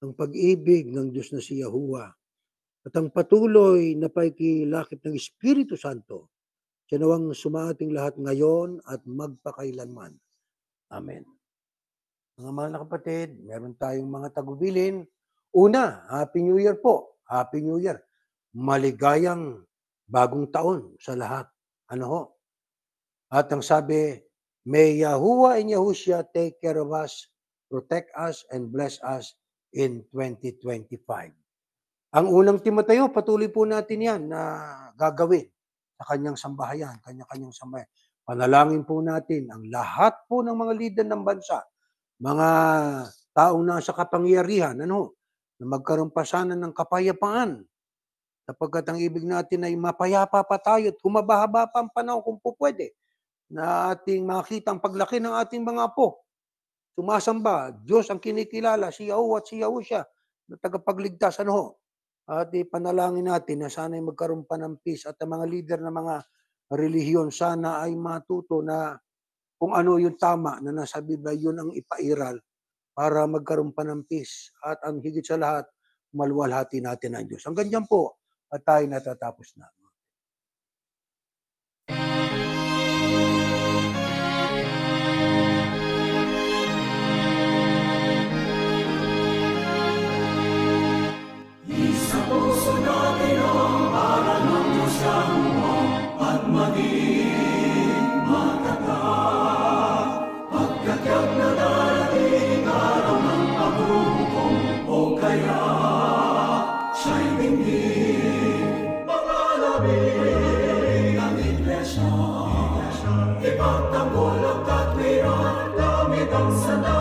ang pag-ibig ng Diyos na si Yahuwah, at ang patuloy na paikilakip ng Espiritu Santo, siya nawang sumaating lahat ngayon at magpakailanman. Amen. Mga mahal na kapatid, meron tayong mga tagubilin. Una, Happy New Year po. Happy New Year. Maligayang bagong taon sa lahat. Ano ho? At ang sabi, may Yahuwah and Yahushua take care of us, protect us, and bless us in 2025. Ang unang Timoteo, patuloy po natin yan na gagawin sa kanyang sambahayan, kanya-kanyang sambahayan. Panalangin po natin ang lahat po ng mga leader ng bansa, mga taong nasa kapangyarihan, na magkaroon pa sana ng kapayapaan. Sapagkat ang ibig natin ay mapayapa pa tayo at humaba-haba pa ang panahon kung po pwede na ating makita ang paglaki ng ating mga apo. Sumasamba, Diyos ang kinikilala, si Yahuwah at si Yahushua na tagapagligtas. At ipanalangin natin na sana'y magkaroon pa ng peace at ang mga leader ng mga relihiyon sana ay matuto na kung ano yung tama na nasa Biblia, yun ang ipairal para magkaroon pa ng peace. At ang higit sa lahat, maluwalhati natin ang Diyos. Hanggang dyan po at tayo natatapos na. Sa puso natin ang aral ng Diyos Yahuwah at maging matatag. Pagkatyak na darating araw ng paghuhukom o kaya siya'y tingin mga labing ng iglesia. Ipagtanggol ang katwiran gamit ang sandal.